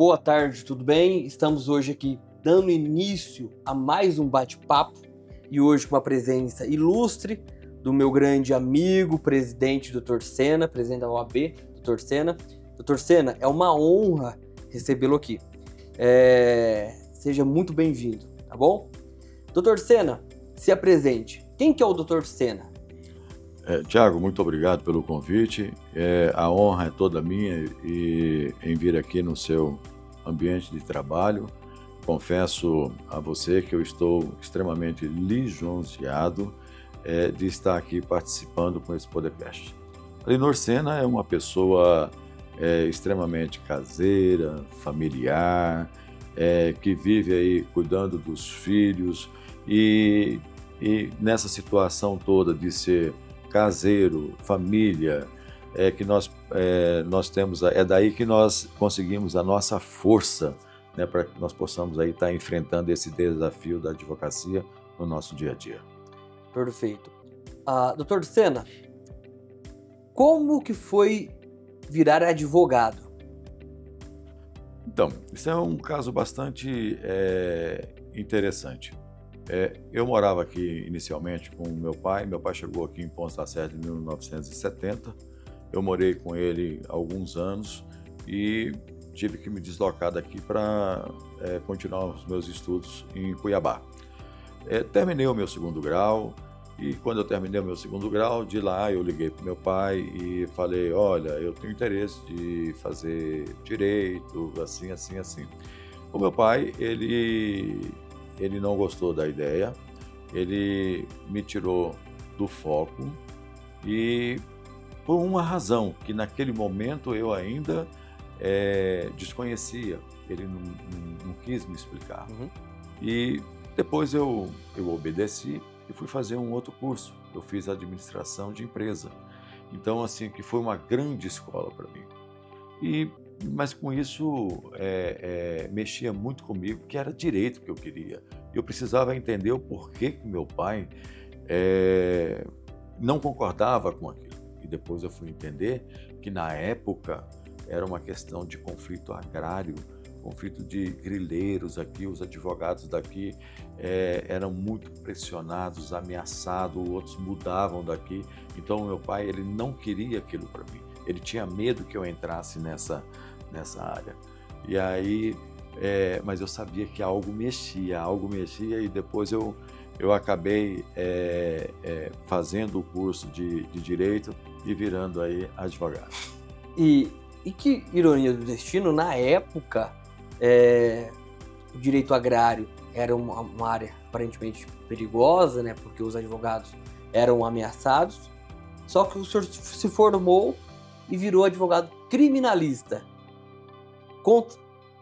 boa tarde, tudo bem? Estamos hoje aqui dando início a mais um bate-papo e hoje com a presença ilustre do meu grande amigo, presidente Dr. Sena, presidente da OAB, Dr. Sena. Dr. Sena, é uma honra recebê-lo aqui. Seja muito bem-vindo, tá bom? Dr. Sena, se apresente. Quem que é o Dr. Sena? Tiago, muito obrigado pelo convite. A honra é toda minha em vir aqui no seu ambiente de trabalho. Confesso a você que eu estou extremamente lisonjeado de estar aqui participando com esse podcast. Dr. Sena é uma pessoa extremamente caseira, familiar, que vive aí cuidando dos filhos e nessa situação toda de ser caseiro, família, que nós temos, daí que nós conseguimos a nossa força, né, para que nós possamos aí estar enfrentando esse desafio da advocacia no nosso dia a dia. Perfeito. Dr. Sena, como que foi virar advogado? Então, isso é um caso bastante interessante. Eu morava aqui inicialmente com meu pai chegou aqui em Ponta da Serra em 1970, eu morei com ele alguns anos e tive que me deslocar daqui para continuar os meus estudos em Cuiabá. Terminei o meu segundo grau e quando eu terminei o meu segundo grau, de lá eu liguei para meu pai e falei, olha, eu tenho interesse de fazer direito, assim. O meu pai, ele não gostou da ideia, ele me tirou do foco e por uma razão que naquele momento eu ainda desconhecia, ele não quis me explicar. Uhum. E depois eu obedeci e fui fazer um outro curso, eu fiz administração de empresa. Então, assim, que foi uma grande escola para mim. Mas com isso mexia muito comigo, que era direito que eu queria. Eu precisava entender o porquê que meu pai não concordava com aquilo. E depois eu fui entender que na época era uma questão de conflito agrário, conflito de grileiros aqui, os advogados daqui eram muito pressionados, ameaçados, outros mudavam daqui. Então meu pai, ele não queria aquilo para mim. Ele tinha medo que eu entrasse nessa área. E aí, mas eu sabia que algo mexia e depois eu acabei fazendo o curso de Direito e virando aí advogado. E que ironia do destino, na época, o direito agrário era uma área aparentemente perigosa, né, porque os advogados eram ameaçados, só que o senhor se formou e virou advogado criminalista.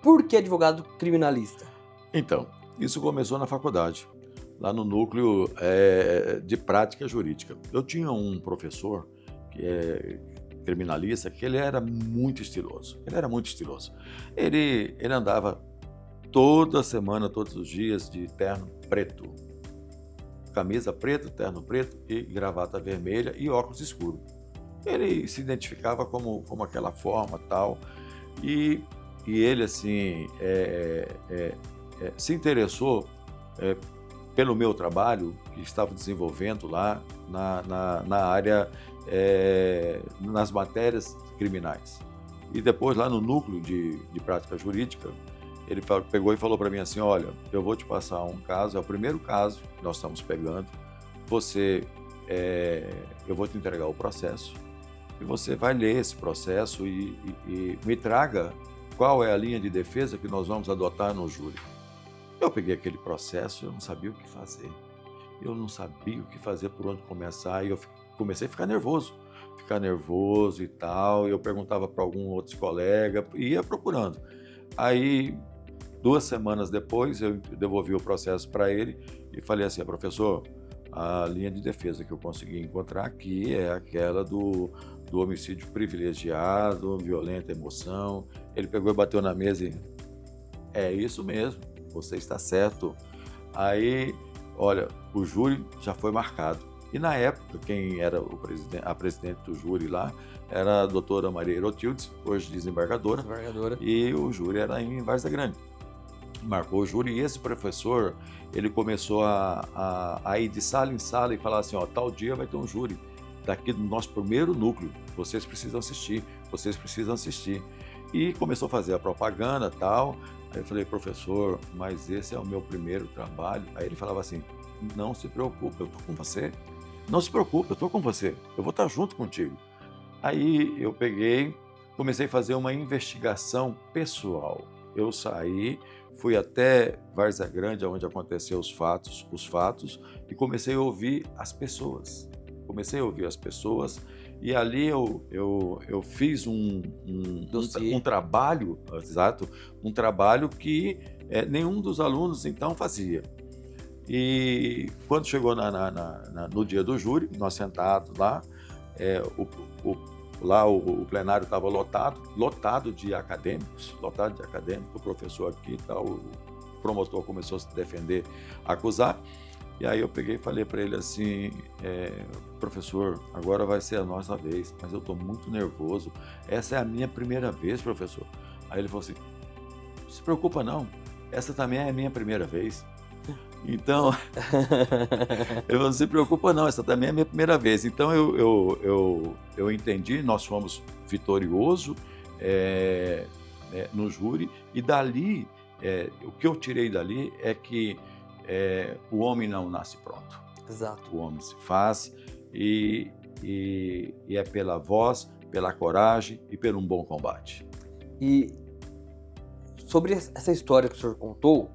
Por que advogado criminalista? Então, isso começou na faculdade, lá no núcleo de prática jurídica. Eu tinha um professor que é criminalista, que ele era muito estiloso. Ele andava toda semana, todos os dias, de terno preto. Camisa preta, terno preto e gravata vermelha e óculos escuros. Ele se identificava como aquela forma tal, e ele assim se interessou pelo meu trabalho que estava desenvolvendo lá na área, nas matérias criminais. E depois lá no núcleo de prática jurídica, ele pegou e falou para mim assim, olha, eu vou te passar um caso, é o primeiro caso que nós estamos pegando, eu vou te entregar o processo, e você vai ler esse processo e me traga qual é a linha de defesa que nós vamos adotar no júri. Eu peguei aquele processo, eu não sabia o que fazer. Por onde começar, e eu comecei a ficar nervoso e tal, eu perguntava para algum outro colega, ia procurando. Aí, 2 semanas depois, eu devolvi o processo para ele e falei assim, professor, a linha de defesa que eu consegui encontrar aqui é aquela do homicídio privilegiado, violenta emoção. Ele pegou e bateu na mesa e, é isso mesmo, você está certo. Aí, olha, o júri já foi marcado. E na época, quem era a presidente do júri lá era a doutora Maria Herotildes, hoje desembargadora, e o júri era em Várzea Grande. Marcou o júri e esse professor, ele começou a ir de sala em sala e falar assim, ó, tal dia vai ter um júri daqui do nosso primeiro núcleo, vocês precisam assistir, vocês precisam assistir. E começou a fazer a propaganda e tal. Aí eu falei, professor, mas esse é o meu primeiro trabalho. Aí ele falava assim, não se preocupe, eu estou com você. Não se preocupe, eu estou com você, eu vou estar junto contigo. Aí eu peguei, comecei a fazer uma investigação pessoal. Eu saí, fui até Várzea Grande, onde aconteceram os fatos, e comecei a ouvir as pessoas. E ali eu fiz um trabalho, exato, um trabalho que nenhum dos alunos então fazia. E quando chegou no dia do júri, nós sentados lá, o plenário estava lotado de acadêmicos, o professor aqui e tal, o promotor começou a se defender, a acusar. E aí eu peguei e falei para ele assim, professor, agora vai ser a nossa vez, mas eu estou muito nervoso, essa é a minha primeira vez, professor. Aí ele falou assim, não se preocupa não, essa também é a minha primeira vez. Então, eu não se preocupa não, essa também é a minha primeira vez. Então eu entendi, nós fomos vitoriosos no júri, e dali, o que eu tirei dali é que o homem não nasce pronto. Exato. O homem se faz e é pela voz, pela coragem e pelo um bom combate. E sobre essa história que o senhor contou,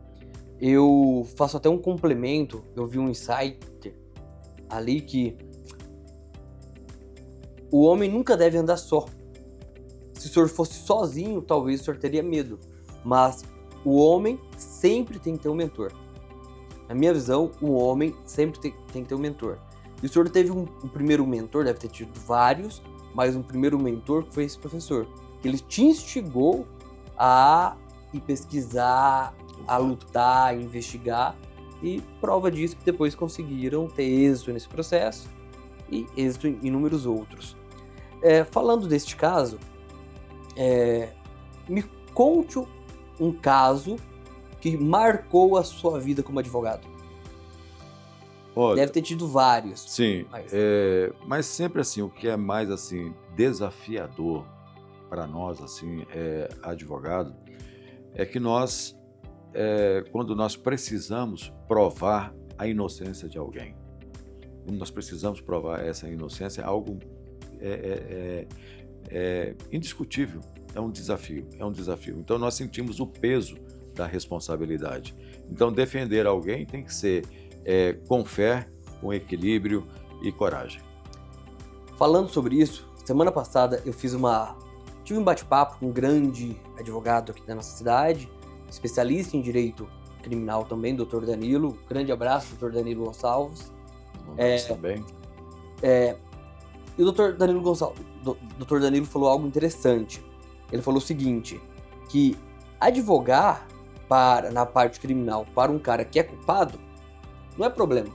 eu faço até um complemento. Eu vi um insight ali que o homem nunca deve andar só. Se o senhor fosse sozinho, talvez o senhor teria medo. Mas o homem sempre tem que ter um mentor. Na minha visão, o homem sempre tem que ter um mentor. E o senhor teve um primeiro mentor, deve ter tido vários, mas um primeiro mentor que foi esse professor. Que ele te instigou a ir pesquisar, a lutar, a investigar. E prova disso que depois conseguiram ter êxito nesse processo e êxito em inúmeros outros. Falando deste caso, me conte um caso que marcou a sua vida como advogado. Olha, deve ter tido vários. Sim, mas sempre assim, o que é mais assim desafiador para nós, assim, advogado, é que nós, quando nós precisamos provar a inocência de alguém, quando nós precisamos provar essa inocência, é algo indiscutível, é um desafio. Então nós sentimos o peso da responsabilidade. Então defender alguém tem que ser com fé, com equilíbrio e coragem. Falando sobre isso, semana passada eu tive um bate-papo com um grande advogado aqui da nossa cidade, especialista em direito criminal também, Dr. Danilo. Grande abraço, Dr. Danilo Gonçalves. Também. E o Dr. Danilo falou algo interessante. Ele falou o seguinte, que advogar na parte criminal para um cara que é culpado não é problema,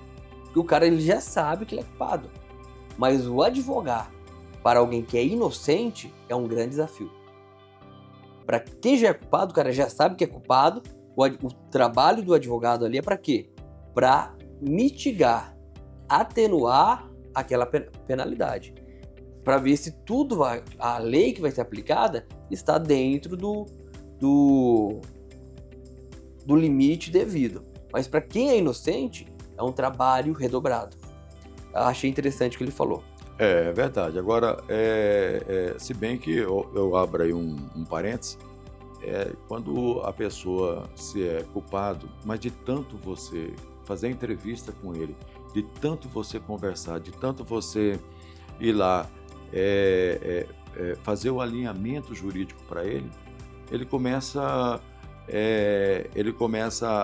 porque o cara ele já sabe que ele é culpado. Mas o advogar para alguém que é inocente é um grande desafio. Para quem já é culpado, o cara já sabe que é culpado. O trabalho do advogado ali é para quê? Para mitigar, atenuar aquela penalidade. Para ver se a lei que vai ser aplicada está dentro do limite devido. Mas para quem é inocente, é um trabalho redobrado. Eu achei interessante o que ele falou. É verdade. Agora, se bem que eu abro aí um parênteses, quando a pessoa se é culpado, mas de tanto você fazer entrevista com ele, de tanto você conversar, de tanto você ir lá fazer o alinhamento jurídico para ele, ele começa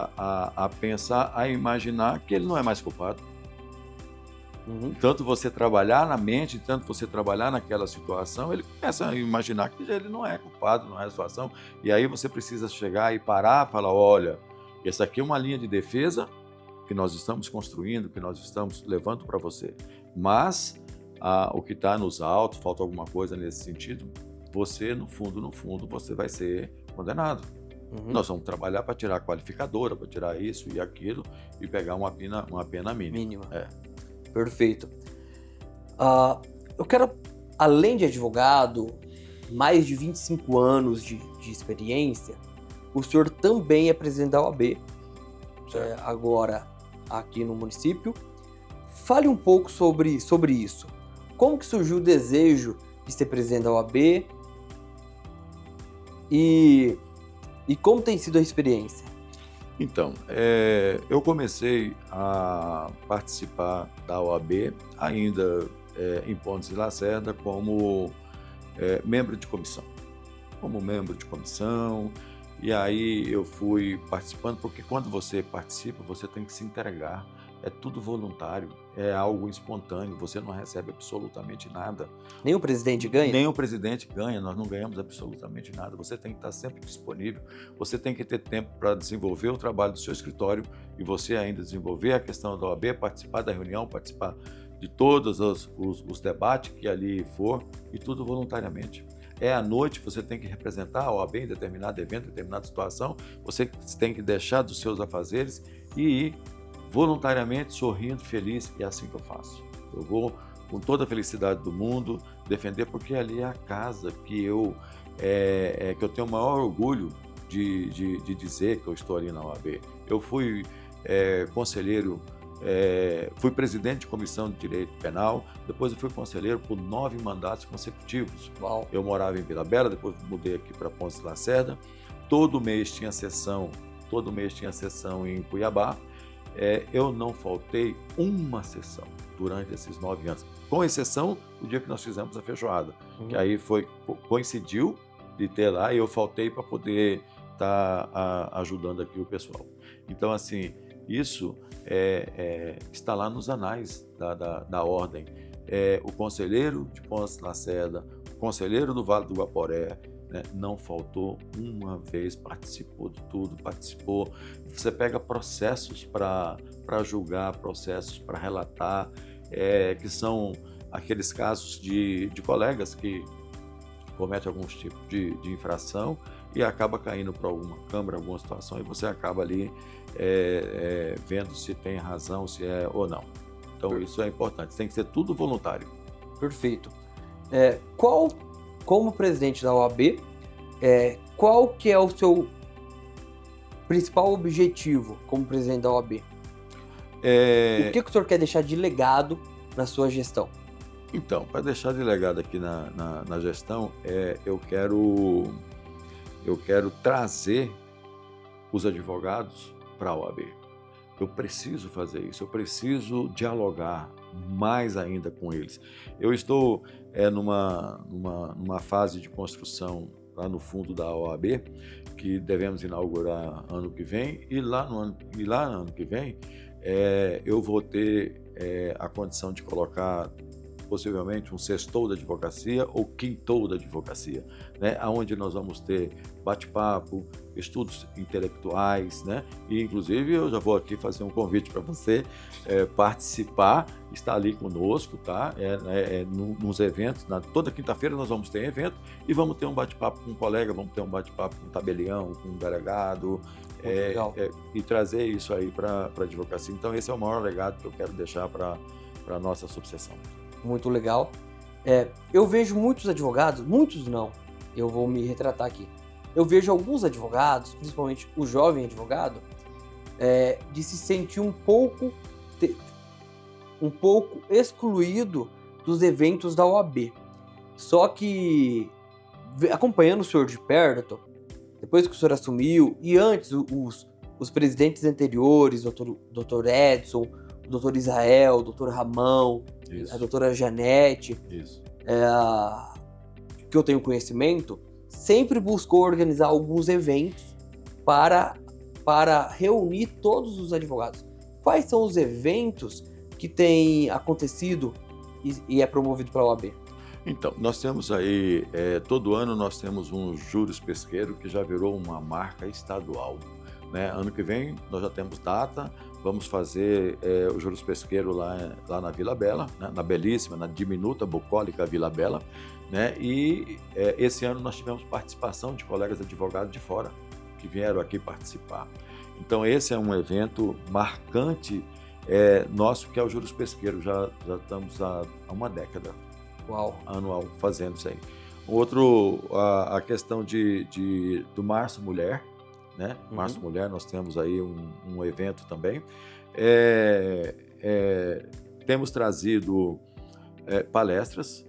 a pensar, a imaginar que ele não é mais culpado. Uhum. Tanto você trabalhar na mente, tanto você trabalhar naquela situação, ele começa a imaginar que ele não é culpado, não é a situação. E aí você precisa chegar e parar e falar, olha, essa aqui é uma linha de defesa que nós estamos construindo, que nós estamos levando para você. Mas o que está nos autos, falta alguma coisa nesse sentido, você, no fundo, você vai ser condenado. Nós vamos trabalhar para tirar a qualificadora, para tirar isso e aquilo e pegar uma pena mínima. Perfeito. Eu quero, além de advogado, mais de 25 anos de experiência, o senhor também é presidente da OAB, agora aqui no município. Fale um pouco sobre isso. Como que surgiu o desejo de ser presidente da OAB e como tem sido a experiência? Então, eu comecei a participar da OAB ainda em Pontes de Lacerda como membro de comissão. E aí eu fui participando, porque quando você participa, você tem que se entregar. É tudo voluntário, é algo espontâneo, você não recebe absolutamente nada. Nem o presidente ganha? Nem o presidente ganha, nós não ganhamos absolutamente nada. Você tem que estar sempre disponível, você tem que ter tempo para desenvolver o trabalho do seu escritório e você ainda desenvolver a questão da OAB, participar da reunião, participar de todos os debates que ali for, e tudo voluntariamente. À noite, você tem que representar a OAB em determinado evento, determinada situação, você tem que deixar dos seus afazeres e ir voluntariamente, sorrindo, feliz, e é assim que eu faço. Eu vou com toda a felicidade do mundo defender, porque ali é a casa que eu tenho o maior orgulho de dizer que eu estou ali na OAB. Eu fui conselheiro, fui presidente de comissão de direito penal, depois eu fui conselheiro por 9 mandatos consecutivos. Uau. Eu morava em Vila Bela, depois mudei aqui para Pontes de Lacerda. Todo mês tinha sessão em Cuiabá. Eu não faltei uma sessão durante esses 9 anos, com exceção do dia que nós fizemos a feijoada, que aí coincidiu de ter lá e eu faltei para poder estar ajudando aqui o pessoal. Então, assim, isso está lá nos anais da ordem. O conselheiro de Pontes de Lacerda, o conselheiro do Vale do Guaporé, né, não faltou uma vez, participou de tudo, participou. Você pega processos para julgar, processos para relatar, que são aqueles casos de colegas que cometem algum tipo de infração e acaba caindo para alguma câmara, alguma situação, e você acaba ali vendo se tem razão, se é ou não. Então isso é importante, tem que ser tudo voluntário. Perfeito. Como presidente da OAB, qual que é o seu principal objetivo como presidente da OAB? O que o senhor quer deixar de legado na sua gestão? Então, para deixar de legado aqui na gestão, eu quero trazer os advogados para a OAB. Eu preciso fazer isso, eu preciso dialogar mais ainda com eles. Eu estou numa fase de construção lá no fundo da OAB, que devemos inaugurar ano que vem, e lá no ano que vem eu vou ter a condição de colocar possivelmente um sextou da advocacia ou quintou da advocacia, né? Onde nós vamos ter bate-papo, estudos intelectuais, né? E inclusive eu já vou aqui fazer um convite para você participar, estar ali conosco, tá? Nos eventos, toda quinta-feira nós vamos ter evento e vamos ter um bate-papo com um colega, vamos ter um bate-papo com um tabelião, com um delegado, e trazer isso aí para a advocacia. Então esse é o maior legado que eu quero deixar para a nossa subseção. Muito legal. Eu vejo muitos advogados, muitos não, eu vou me retratar aqui. Eu vejo alguns advogados, principalmente o jovem advogado, de se sentir um pouco excluído dos eventos da OAB. Só que, acompanhando o senhor de perto, depois que o senhor assumiu, e antes os presidentes anteriores, Dr. Edson, o doutor Israel, o doutor Ramão, a doutora Janete, que eu tenho conhecimento, sempre buscou organizar alguns eventos para reunir todos os advogados. Quais são os eventos que têm acontecido e é promovido pela OAB? Então, nós temos aí, todo ano nós temos um Júris Pesqueiro que já virou uma marca estadual. né? Ano que vem nós já temos data, vamos fazer o Juros Pesqueiro lá na Vila Bela, né? Na belíssima, na diminuta, bucólica Vila Bela, né? E esse ano nós tivemos participação de colegas advogados de fora, que vieram aqui participar. Então esse é um evento marcante nosso, que é o Juros Pesqueiro, já estamos há uma década. Uau. Anual fazendo isso aí. A questão do Março Mulher, né? Março Mulher, nós temos aí um evento também. Temos trazido palestras.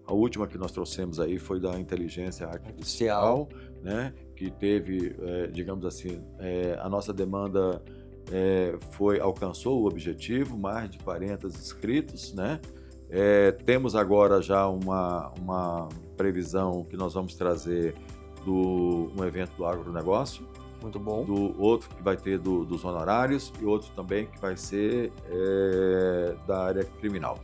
A última que nós trouxemos aí foi da inteligência artificial, né? Que teve, digamos assim, a nossa demanda alcançou o objetivo, mais de 40 inscritos, né? Temos agora já uma previsão que nós vamos trazer um evento do agronegócio. Muito bom. Do outro que vai ter dos honorários e outro também que vai ser da área criminal.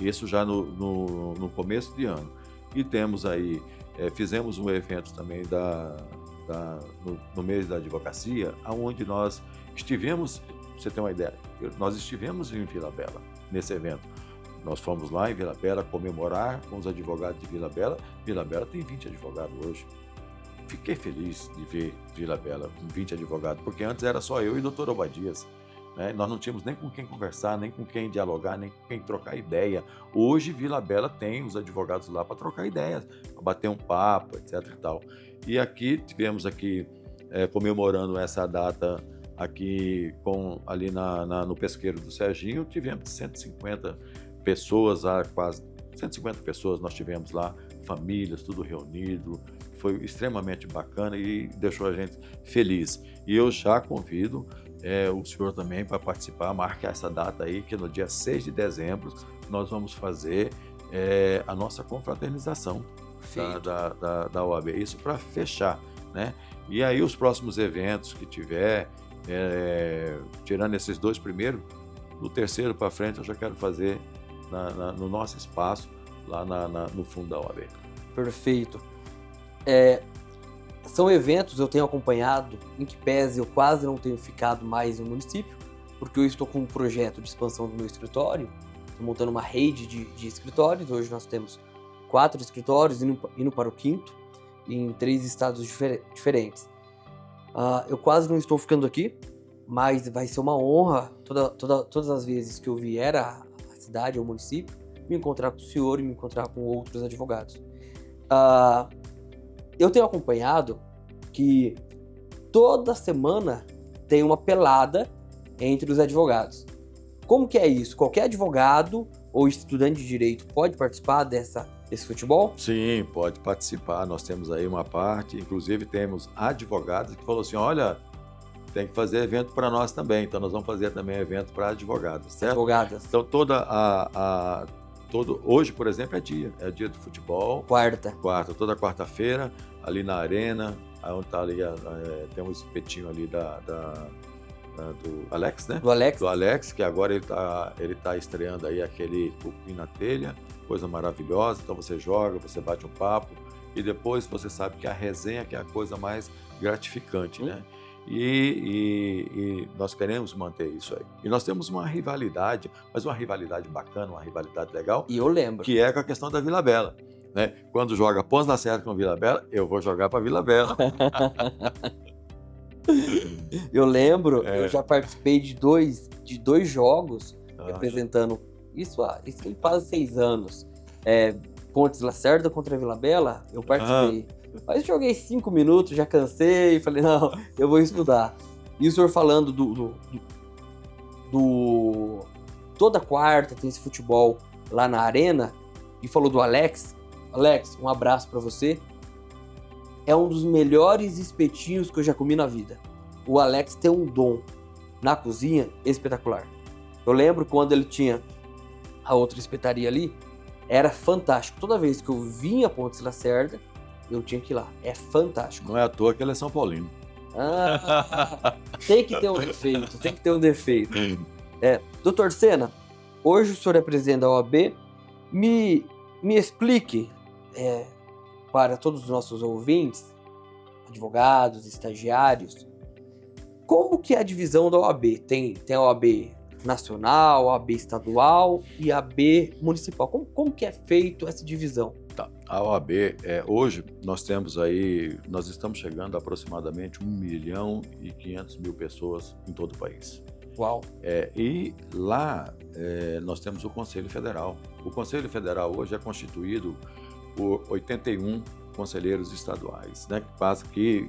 Isso já no começo de ano. E temos aí, fizemos um evento também no mês da advocacia, onde nós estivemos, pra você ter uma ideia, nós estivemos em Vila Bela, nesse evento. Nós fomos lá em Vila Bela comemorar com os advogados de Vila Bela. Vila Bela tem 20 advogados hoje. Fiquei feliz de ver Vila Bela com 20 advogados, porque antes era só eu e o Dr. Obadias, né? Nós não tínhamos nem com quem conversar, nem com quem dialogar, nem com quem trocar ideia. Hoje Vila Bela tem os advogados lá para trocar ideias, para bater um papo, etc. e tal. E aqui tivemos comemorando essa data aqui ali no pesqueiro do Serginho, tivemos 150 pessoas, quase 150 pessoas nós tivemos lá, famílias, tudo reunido. Foi extremamente bacana e deixou a gente feliz. E eu já convido o senhor também para participar, marcar essa data aí, que no dia 6 de dezembro nós vamos fazer a nossa confraternização da OAB. Isso para fechar, né? E aí os próximos eventos que tiver, tirando esses dois primeiros, no terceiro para frente eu já quero fazer no nosso espaço, lá no fundo da OAB. Perfeito. São eventos, eu tenho acompanhado, em que pese eu quase não tenho ficado mais no município, porque eu estou com um projeto de expansão do meu escritório, estou montando uma rede de escritórios. Hoje nós temos 4 escritórios, indo para o 5º, em 3 estados diferentes. Eu quase não estou ficando aqui, mas vai ser uma honra, todas as vezes que eu vier à cidade, ao município, me encontrar com o senhor e me encontrar com outros advogados. Eu tenho acompanhado que toda semana tem uma pelada entre os advogados. Como que é isso? Qualquer advogado ou estudante de direito pode participar desse futebol? Sim, pode participar. Nós temos aí uma parte, inclusive temos advogados que falou assim, olha, tem que fazer evento para nós também, então nós vamos fazer também evento para advogados, certo? Advogadas. Então hoje, por exemplo, é dia do futebol. Quarta, toda quarta-feira, ali na arena, onde está ali, tem um espetinho ali do Alex, né? do Alex, que agora ele tá estreando aí aquele cupim na telha, coisa maravilhosa. Então você joga, você bate um papo e depois você sabe que a resenha que é a coisa mais gratificante, né? E nós queremos manter isso aí. E nós temos uma rivalidade, mas uma rivalidade bacana, uma rivalidade legal. E eu lembro. Que é com a questão da Vila Bela, né? Quando joga Pontes da Serra com Vila Bela, eu vou jogar para Vila Bela. Eu lembro, eu já participei de dois jogos representando isso tem quase 6 anos. Pontes Lacerda contra Vila Bela, eu participei. Mas joguei 5 minutos, já cansei e falei, não, eu vou estudar. E o senhor falando toda quarta tem esse futebol lá na arena, e falou do Alex. Alex, um abraço pra você. É um dos melhores espetinhos que eu já comi na vida. O Alex tem um dom na cozinha espetacular. Eu lembro quando ele tinha a outra espetaria ali, era fantástico. Toda vez que eu vinha a Pontes Lacerda, eu tinha que ir lá. É fantástico. Não é à toa que ele é São Paulino. Tem que ter um defeito, Doutor Sena, hoje o senhor é presidente da OAB. Me explique para todos os nossos ouvintes, advogados, estagiários, como que é a divisão da OAB? Tem a OAB nacional, a OAB estadual e a OAB municipal. Como que é feito essa divisão? Tá. A OAB, hoje nós estamos chegando a aproximadamente 1.500.000 pessoas em todo o país. Uau! E lá nós temos o Conselho Federal. O Conselho Federal hoje é constituído por 81 conselheiros estaduais, né, que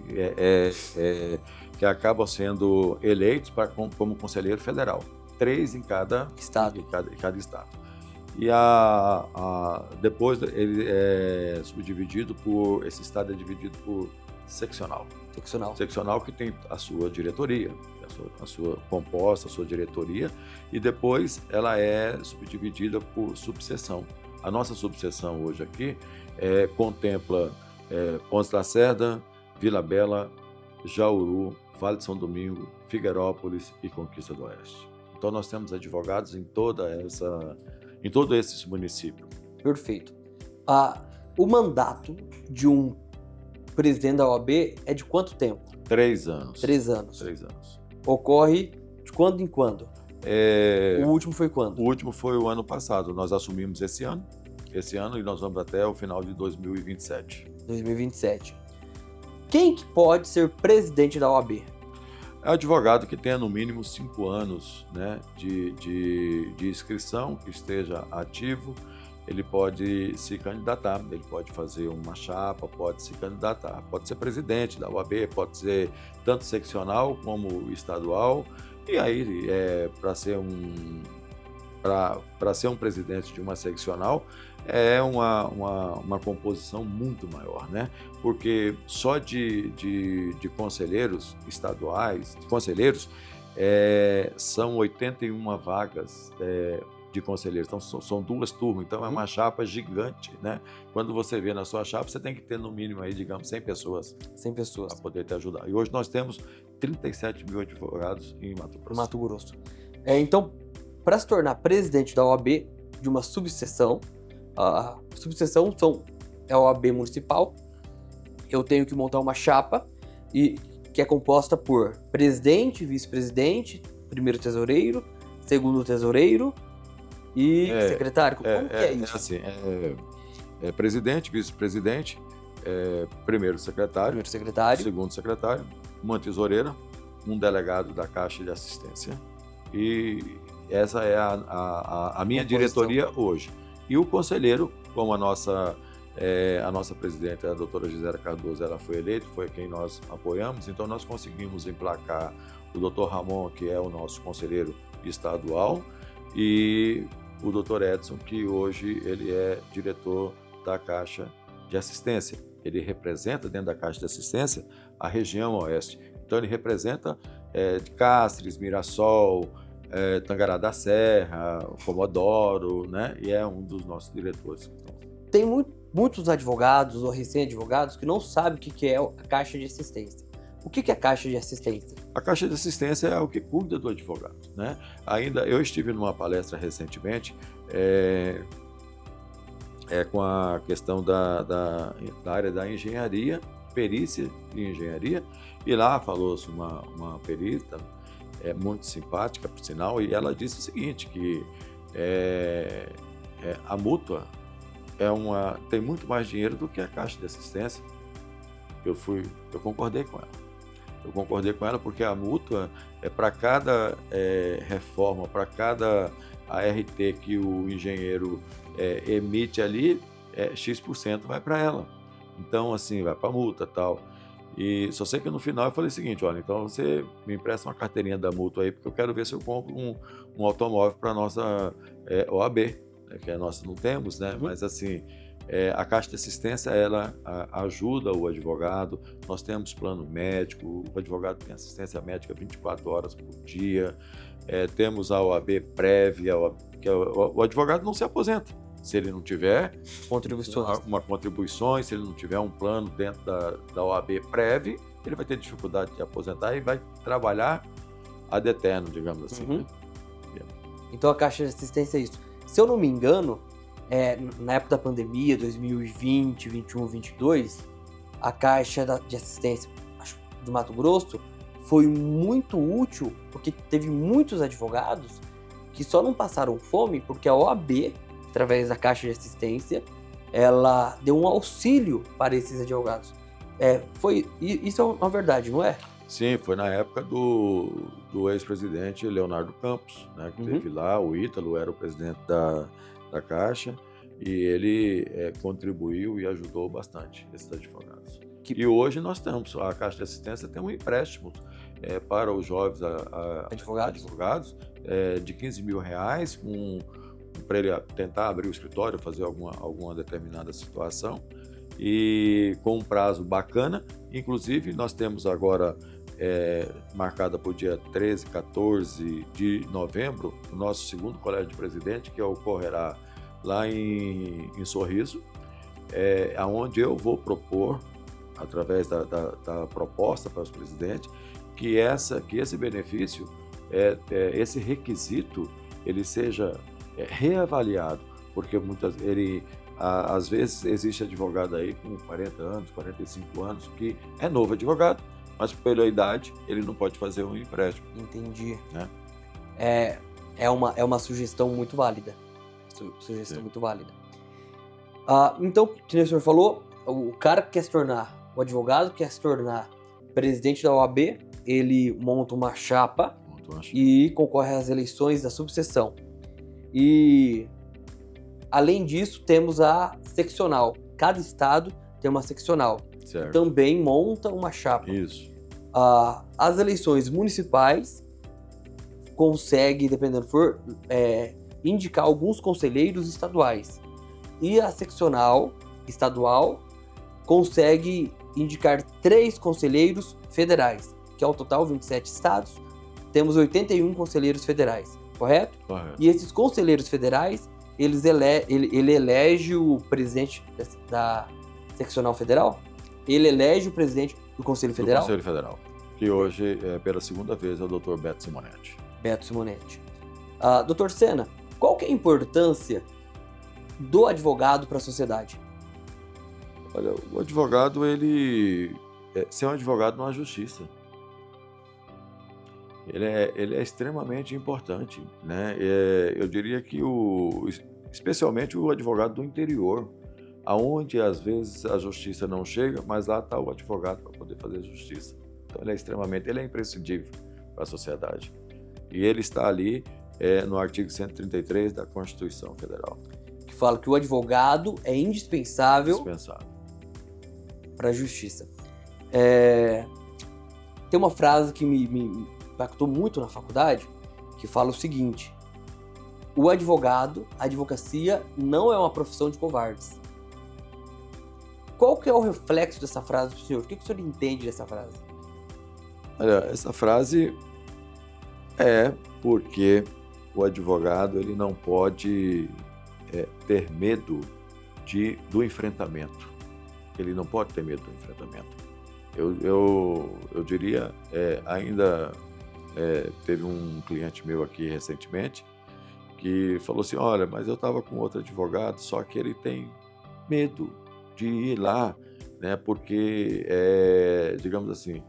acabam sendo eleitos como conselheiro federal, 3 em cada estado. E depois ele é subdividido esse estado é dividido por seccional. Seccional que tem a sua diretoria, a sua composta, a sua diretoria, e depois ela é subdividida por subseção. A nossa subseção hoje aqui contempla Pontes Lacerda, Vila Bela, Jauru, Vale de São Domingo, Figueirópolis e Conquista do Oeste. Então nós temos advogados em todo esse município. Perfeito. O mandato de um presidente da OAB é de quanto tempo? 3 anos. 3 anos. 3 anos. Ocorre de quando em quando? O último foi quando? O último foi o ano passado. Nós assumimos esse ano e nós vamos até o final de 2027. 2027. Quem que pode ser presidente da OAB? É um advogado que tenha no mínimo 5 anos, né, de inscrição, que esteja ativo. Ele pode se candidatar, ele pode fazer uma chapa, pode se candidatar, pode ser presidente da OAB, pode ser tanto seccional como estadual. E aí, para ser um presidente de uma seccional, é uma composição muito maior, né? Porque só de conselheiros estaduais, são 81 vagas de conselheiros. Então, são 2 turmas, então é uma chapa gigante, né? Quando você vê na sua chapa, você tem que ter no mínimo aí, digamos, 100 pessoas. 100 pessoas. Para poder te ajudar. E hoje nós temos 37 mil advogados em Mato Grosso. Então, para se tornar presidente da OAB de uma subseção, a subseção é a OAB municipal, eu tenho que montar uma chapa que é composta por presidente, vice-presidente, primeiro tesoureiro, segundo tesoureiro e secretário. Como que é isso? Assim, presidente, vice-presidente, primeiro secretário, segundo secretário, uma tesoureira, um delegado da Caixa de Assistência. E essa é a minha diretoria hoje. E o conselheiro, como a nossa presidente, a doutora Gisela Cardoso, ela foi eleita, foi quem nós apoiamos, então nós conseguimos emplacar o doutor Ramon, que é o nosso conselheiro estadual, e o doutor Edson, que hoje ele é diretor da Caixa de Assistência. Ele representa dentro da Caixa de Assistência a região oeste. Então ele representa de Cáceres, Mirassol, Tangará da Serra, Comodoro, né? E é um dos nossos diretores. Tem muitos advogados ou recém-advogados que não sabem o que é a Caixa de Assistência. O que é a Caixa de Assistência? A Caixa de Assistência é o que cuida do advogado, né? Eu estive numa palestra recentemente com a questão da área da engenharia, perícia de engenharia, e lá falou-se uma perita muito simpática, por sinal, e ela disse o seguinte, que a mútua tem muito mais dinheiro do que a Caixa de Assistência. Eu concordei com ela. Eu concordei com ela porque a mútua para cada reforma, para cada ART que o engenheiro emite ali, X% vai para ela. Então, assim, vai para a multa e tal. E só sei que no final eu falei o seguinte, olha, então você me empresta uma carteirinha da mútua aí, porque eu quero ver se eu compro um automóvel para a nossa OAB, né, que a nossa não temos, né? Mas assim, a Caixa de Assistência, ela ajuda o advogado, nós temos plano médico, o advogado tem assistência médica 24 horas por dia, temos a OAB prévia, que o advogado não se aposenta. Se ele não tiver uma contribuição, se ele não tiver um plano dentro da OAB prévia, ele vai ter dificuldade de aposentar e vai trabalhar ad eterno, digamos assim. Né? Então a Caixa de Assistência é isso. Se eu não me engano, na época da pandemia, 2020, 2021, 2022, a Caixa de Assistência do Mato Grosso foi muito útil, porque teve muitos advogados que só não passaram fome porque a OAB, através da Caixa de Assistência, ela deu um auxílio para esses advogados. Isso é uma verdade, não é? Sim, foi na época do ex-presidente Leonardo Campos, né, que teve lá, o Ítalo era o presidente da Caixa, e ele contribuiu e ajudou bastante esses advogados. E hoje nós temos, a Caixa de Assistência tem um empréstimo para os jovens advogados de R$15 mil, para ele tentar abrir o escritório, fazer alguma determinada situação, e com um prazo bacana. Inclusive, nós temos agora marcada para o dia 13, 14 de novembro, o nosso segundo colégio de presidente, que ocorrerá lá em Sorriso, onde eu vou propor, através da proposta para os presidentes, que esse benefício, esse requisito, ele seja reavaliado, porque às vezes existe advogado aí com 40 anos, 45 anos, que é novo advogado, mas pela idade ele não pode fazer um empréstimo. Entendi. Né? É uma sugestão muito válida. Sugestão muito válida. Então, como o senhor falou, o cara que quer se tornar, o advogado que quer se tornar presidente da OAB, ele monta uma chapa e concorre às eleições da subseção. E, além disso, temos a seccional. Cada estado tem uma seccional. Certo. Também monta uma chapa. Isso. As eleições municipais consegue, dependendo for, indicar alguns conselheiros estaduais. E a seccional estadual consegue indicar 3 conselheiros federais, que ao total 27 estados, temos 81 conselheiros federais, correto? Correto. E esses conselheiros federais, ele elege o presidente da seccional federal? Ele elege o presidente do Conselho Federal? Do Conselho Federal, que hoje, pela segunda vez, é o Dr. Beto Simonetti. Beto Simonetti. Dr. Sena, qual que é a importância do advogado para a sociedade? Olha, o advogado, ser um advogado não é justiça. Ele é extremamente importante, né? Eu diria que especialmente o advogado do interior, aonde às vezes a justiça não chega, mas lá está o advogado para poder fazer justiça. Então ele é imprescindível para a sociedade. E ele está ali no artigo 133 da Constituição Federal. Que fala que o advogado é indispensável para a justiça. Tem uma frase que me impactou muito na faculdade, que fala o seguinte: a advocacia não é uma profissão de covardes. Qual que é o reflexo dessa frase para o senhor? O que o senhor entende dessa frase? Olha, essa frase é porque o advogado ele não pode ter medo do enfrentamento. Ele não pode ter medo do enfrentamento. Eu diria, ainda teve um cliente meu aqui recentemente que falou assim: olha, mas eu estava com outro advogado, só que ele tem medo de ir lá, né? Porque, digamos assim,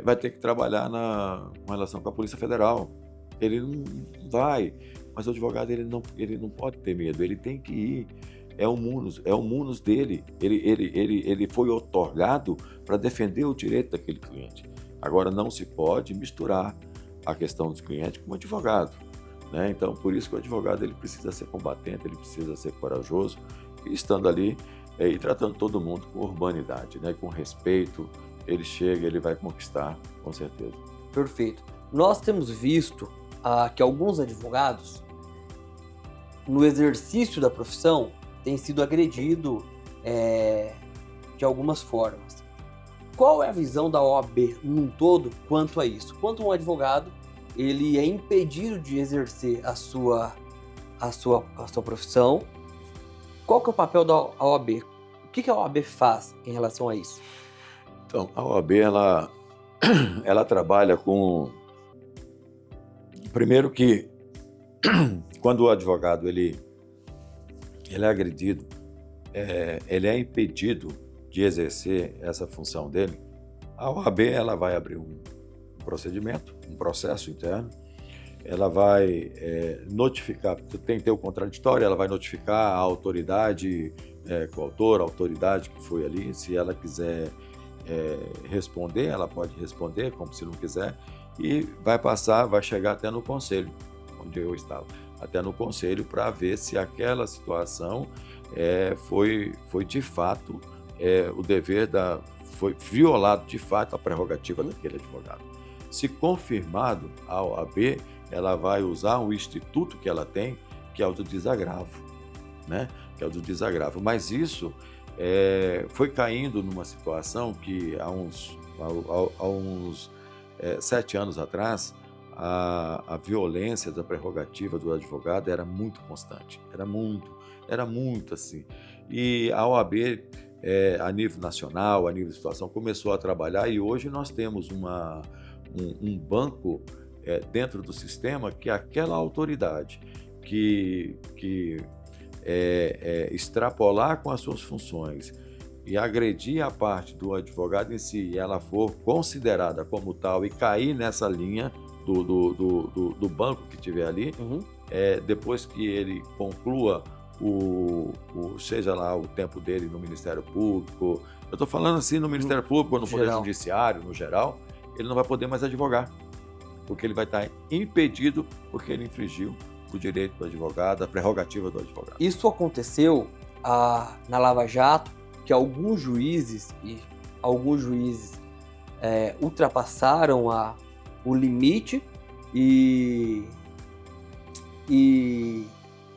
vai ter que trabalhar com relação com a Polícia Federal. Ele não vai, mas o advogado ele não pode ter medo, ele tem que ir. É o munus dele. Ele foi otorgado para defender o direito daquele cliente. Agora, não se pode misturar a questão dos clientes com o advogado, né? Então, por isso que o advogado ele precisa ser combatente, ele precisa ser corajoso, e estando ali e tratando todo mundo com urbanidade, né? Com respeito, ele chega, ele vai conquistar, com certeza. Perfeito. Nós temos visto que alguns advogados, no exercício da profissão, têm sido agredidos de algumas formas. Qual é a visão da OAB num todo quanto a isso? Quanto um advogado ele é impedido de exercer a sua profissão? Qual que é o papel da OAB? O que a OAB faz em relação a isso? Então, a OAB ela trabalha com... Primeiro que quando o advogado ele é agredido, ele é impedido de exercer essa função dele, a OAB ela vai abrir procedimento, um processo interno. Ela vai notificar, tem que ter o contraditório, ela vai notificar a autoridade coautora, a autoridade que foi ali. Se ela quiser responder, ela pode responder, como se não quiser, e vai chegar até no conselho, onde eu estava, até no conselho, para ver se aquela situação foi de fato o dever foi violado de fato a prerrogativa daquele advogado. Se confirmado, a OAB ela vai usar um instituto que ela tem, que é o do desagravo, né? Que é o do desagravo. Mas isso foi caindo numa situação que há uns 7 anos atrás, a violência da prerrogativa do advogado era muito constante, era muito assim. E a OAB, a nível nacional, a nível de situação, começou a trabalhar, e hoje nós temos um banco dentro do sistema que aquela autoridade que extrapolar com as suas funções e agredir a parte do advogado em si, e ela for considerada como tal e cair nessa linha do banco que tiver ali, depois que ele conclua seja lá o tempo dele no Ministério Público, eu estou falando assim no Ministério Público, no Poder Judiciário, no geral, ele não vai poder mais advogar, porque ele vai estar impedido, porque ele infringiu o direito do advogado, a prerrogativa do advogado. Isso aconteceu na Lava Jato, que alguns juízes ultrapassaram o limite e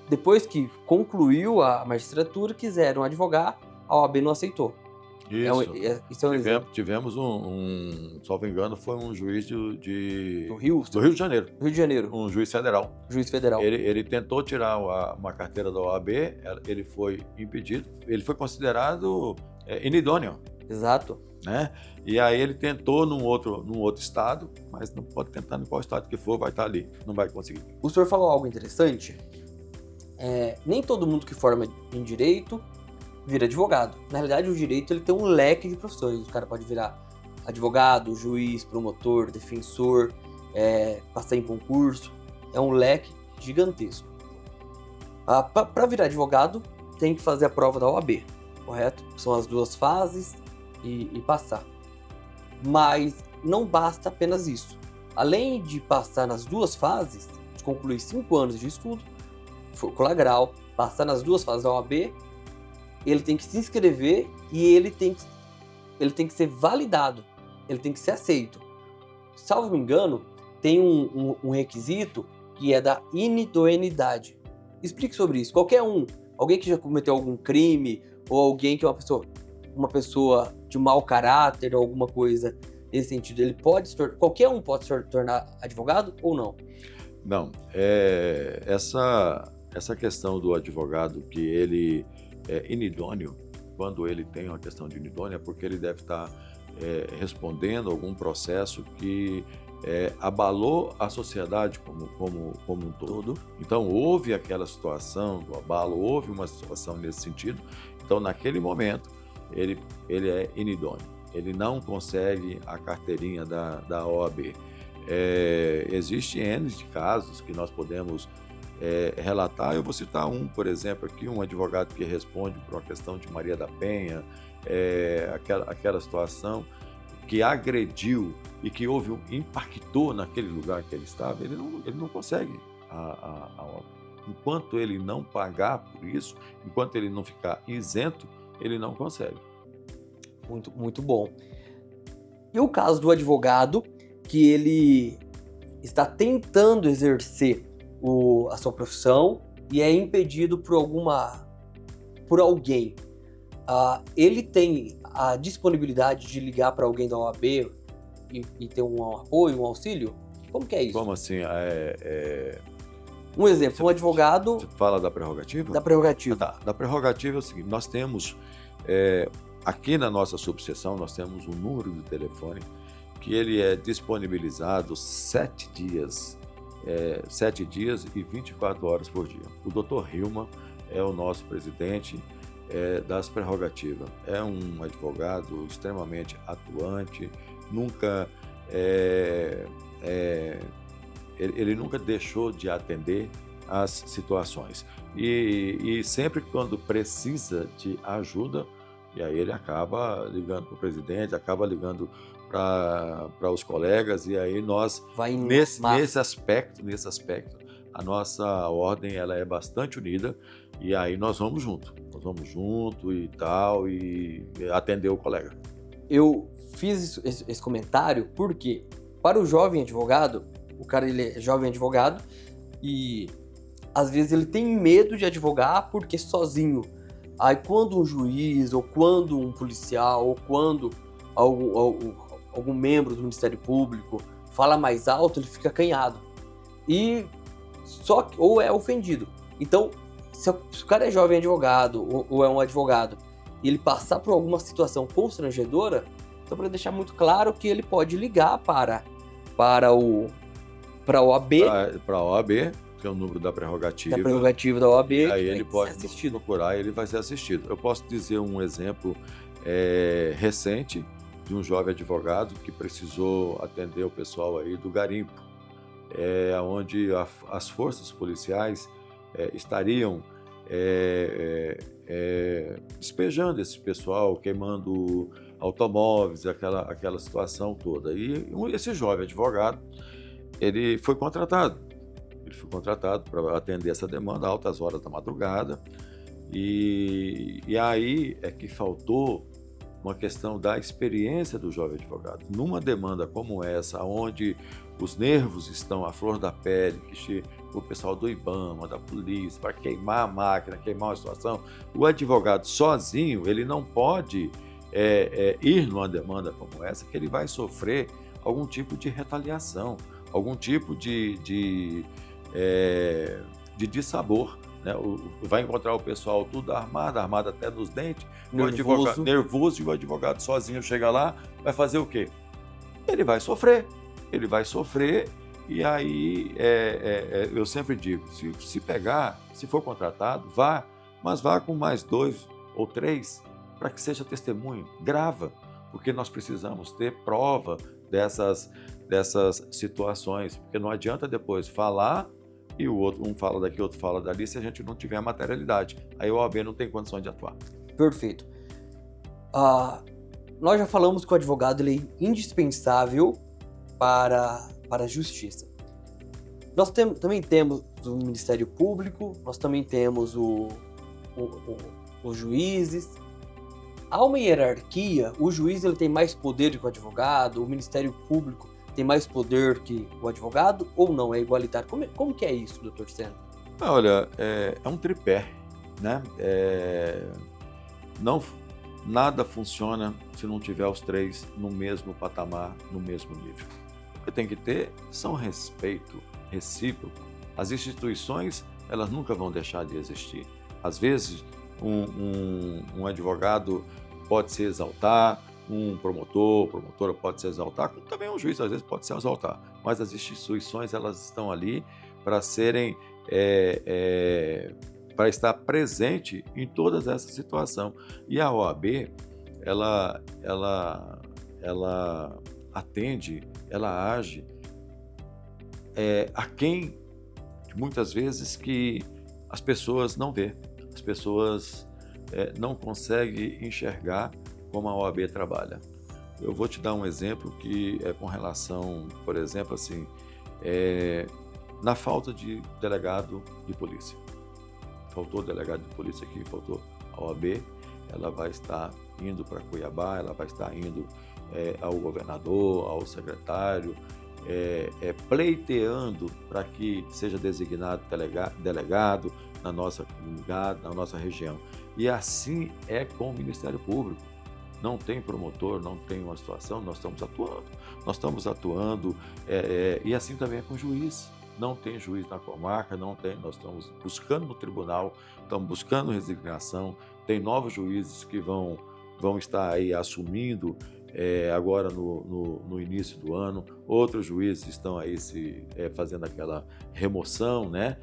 depois que concluiu a magistratura, quiseram advogar, a OAB não aceitou. Isso. Tivemos salvo engano, foi um juiz do Rio de Janeiro. Rio de Janeiro. Um juiz federal. Ele tentou tirar uma carteira da OAB, ele foi impedido, ele foi considerado inidôneo. Exato. Né? E aí ele tentou num outro estado, mas não pode tentar em qual estado que for, vai estar ali, não vai conseguir. O senhor falou algo interessante. Nem todo mundo que forma em direito vira advogado. Na realidade, o direito ele tem um leque de profissões. O cara pode virar advogado, juiz, promotor, defensor, passar em concurso. É um leque gigantesco. Para virar advogado, tem que fazer a prova da OAB, correto? São as 2 fases e passar. Mas não basta apenas isso. Além de passar nas 2 fases, de concluir 5 anos de estudo, colagral, passar nas 2 fases da OAB, ele tem que se inscrever e ele tem que ser validado, ele tem que ser aceito. Salvo me engano, tem um requisito que é da inidoneidade. Explique sobre isso. Qualquer alguém que já cometeu algum crime, ou alguém que é uma pessoa de mau caráter, ou alguma coisa nesse sentido, qualquer um pode se tornar advogado ou não? Não. Essa questão do advogado que ele inidôneo, quando ele tem uma questão de inidôneo, é porque ele deve estar respondendo a algum processo que abalou a sociedade como um todo. Então, houve aquela situação do abalo, houve uma situação nesse sentido. Então, naquele momento, ele é inidôneo. Ele não consegue a carteirinha da OAB. Existem N de casos que nós podemos relatar. Eu vou citar por exemplo, aqui, um advogado que responde por uma questão de Maria da Penha, aquela situação que agrediu e que impactou naquele lugar que ele estava, ele não consegue a OAB. Enquanto ele não pagar por isso, enquanto ele não ficar isento, ele não consegue. Muito, muito bom. E o caso do advogado que ele está tentando exercer a sua profissão e é impedido por alguém. Ele tem a disponibilidade de ligar para alguém da OAB e ter um apoio, um auxílio? Como que é isso? Como assim? Um exemplo, um advogado... Você fala da prerrogativa? Da prerrogativa. Da prerrogativa é o seguinte, nós temos, aqui na nossa subseção, nós temos um número de telefone que ele é disponibilizado 7 dias e 24 horas por dia. O Dr. Hilman é o nosso presidente das prerrogativas. É um advogado extremamente atuante, nunca é, é, ele nunca deixou de atender às situações. E sempre quando precisa de ajuda, e aí ele acaba ligando para o presidente, acaba ligando para os colegas, e aí nós, Vai em nesse massa. aspecto, a nossa ordem ela é bastante unida, e aí nós vamos junto e tal, e atender o colega. Eu fiz esse comentário porque, para o jovem advogado, o cara ele é jovem advogado e às vezes ele tem medo de advogar porque sozinho. Aí quando um juiz, ou quando um policial, ou quando algum membro do Ministério Público fala mais alto, ele fica acanhado. Ou é ofendido. Então, se o cara é jovem advogado, ou é um advogado, e ele passar por alguma situação constrangedora, então para deixar muito claro que ele pode ligar para a OAB, Para a OAB, que é o número da prerrogativa. Da OAB, e aí ele ser pode assistido. procurar e ele vai ser assistido. Eu posso dizer um exemplo recente de um jovem advogado que precisou atender o pessoal aí do garimpo, onde as forças policiais estariam despejando esse pessoal, queimando automóveis, aquela situação toda. E esse jovem advogado, ele foi contratado para atender essa demanda a altas horas da madrugada, e aí é que faltou uma questão da experiência do jovem advogado. Numa demanda como essa, onde os nervos estão à flor da pele, que o pessoal do IBAMA, da polícia, para queimar a máquina, queimar a situação, o advogado sozinho, ele não pode ir numa demanda como essa, que ele vai sofrer algum tipo de retaliação, algum tipo de dissabor. Né? Vai encontrar o pessoal tudo armado até nos dentes, nervoso, e o advogado sozinho chega lá, vai fazer o quê? Ele vai sofrer, e aí eu sempre digo, se for contratado, mas vá com mais 2 ou 3, para que seja testemunho, grava, porque nós precisamos ter prova dessas situações, porque não adianta depois falar e o outro, um fala daqui, outro fala dali, se a gente não tiver a materialidade. Aí o OAB não tem condições de atuar. Perfeito. Nós já falamos que o advogado ele é indispensável para a justiça. Nós também temos o Ministério Público, nós também temos os juízes. Há uma hierarquia, o juiz ele tem mais poder que o advogado, o Ministério Público tem mais poder que o advogado, ou não? É igualitário? Como que é isso, doutor Senna? Olha, é um tripé, né? Nada funciona se não tiver os três no mesmo patamar, no mesmo nível. O que tem que ter são respeito recíproco. As instituições, elas nunca vão deixar de existir. Às vezes, um advogado pode se exaltar, um promotora pode se exaltar, como também um juiz às vezes pode se exaltar, mas as instituições elas estão ali para serem, para estar presente em todas essas situações. E a OAB, ela atende, ela age a quem muitas vezes que as pessoas não vê, as pessoas não conseguem enxergar como a OAB trabalha. Eu vou te dar um exemplo que é com relação, por exemplo, assim, na falta de delegado de polícia. Faltou delegado de polícia aqui, faltou a OAB, ela vai estar indo para Cuiabá, ela vai estar indo ao governador, ao secretário, pleiteando para que seja designado delegado na nossa comunidade, na nossa região. E assim é com o Ministério Público. Não tem promotor, não tem uma situação, nós estamos atuando, e assim também é com o juiz. Não tem juiz na comarca, nós estamos buscando no tribunal, estamos buscando resignação, tem novos juízes que vão estar aí assumindo agora no início do ano, outros juízes estão aí fazendo aquela remoção, né?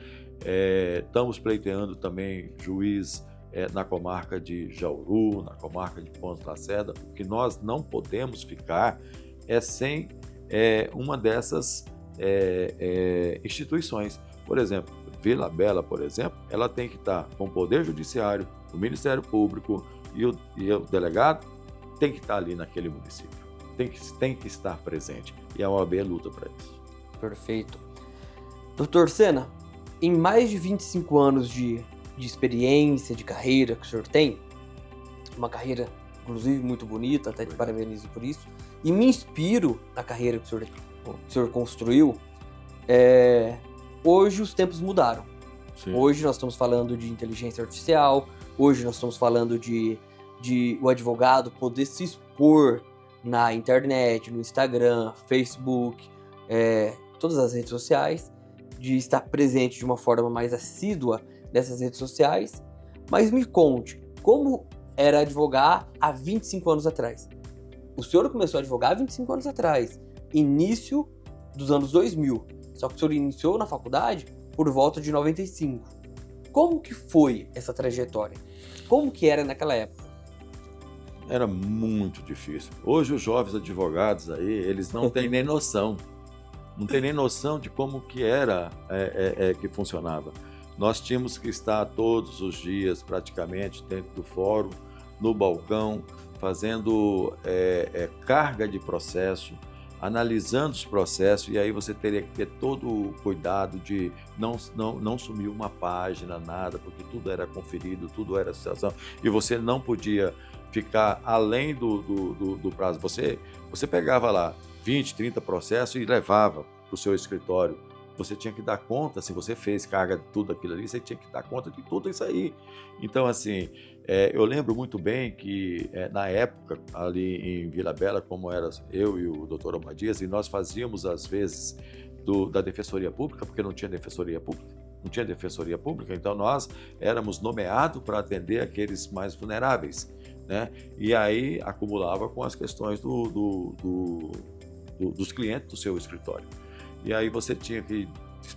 Estamos pleiteando também juiz na comarca de Jauru, na comarca de Ponta Lacerda, porque nós não podemos ficar sem uma dessas instituições. Por exemplo, Vila Bela, por exemplo, ela tem que estar com o Poder Judiciário, o Ministério Público e o delegado tem que estar ali naquele município. Tem que estar presente. E a OAB luta para isso. Perfeito. Doutor Sena, em mais de 25 anos de experiência, de carreira que o senhor tem, uma carreira, inclusive, muito bonita, até te parabenizo por isso, e me inspiro na carreira que o senhor construiu, hoje os tempos mudaram. Sim. Hoje nós estamos falando de inteligência artificial, hoje nós estamos falando de o advogado poder se expor na internet, no Instagram, Facebook, todas as redes sociais, de estar presente de uma forma mais assídua nessas redes sociais. Mas me conte, como era advogar há 25 anos atrás? O senhor começou a advogar há 25 anos atrás, início dos anos 2000. Só que o senhor iniciou na faculdade por volta de 95. Como que foi essa trajetória? Como que era naquela época? Era muito difícil. Hoje os jovens advogados aí, eles não têm nem noção. Não tem nem noção de como que era, que funcionava. Nós tínhamos que estar todos os dias, praticamente, dentro do fórum, no balcão, fazendo carga de processo, analisando os processos, e aí você teria que ter todo o cuidado de não sumir uma página, nada, porque tudo era conferido, tudo era situação, e você não podia ficar além do prazo. Você pegava lá 20, 30 processos e levava para o seu escritório. Você tinha que dar conta, se você fez carga de tudo aquilo ali, você tinha que dar conta de tudo isso aí. Então, assim, eu lembro muito bem que na época, ali em Vila Bela, como era eu e o doutor Omar Dias, e nós fazíamos, às vezes, da Defensoria Pública, porque não tinha Defensoria Pública, então nós éramos nomeados para atender aqueles mais vulneráveis, né? E aí acumulava com as questões dos clientes do seu escritório. E aí você tinha que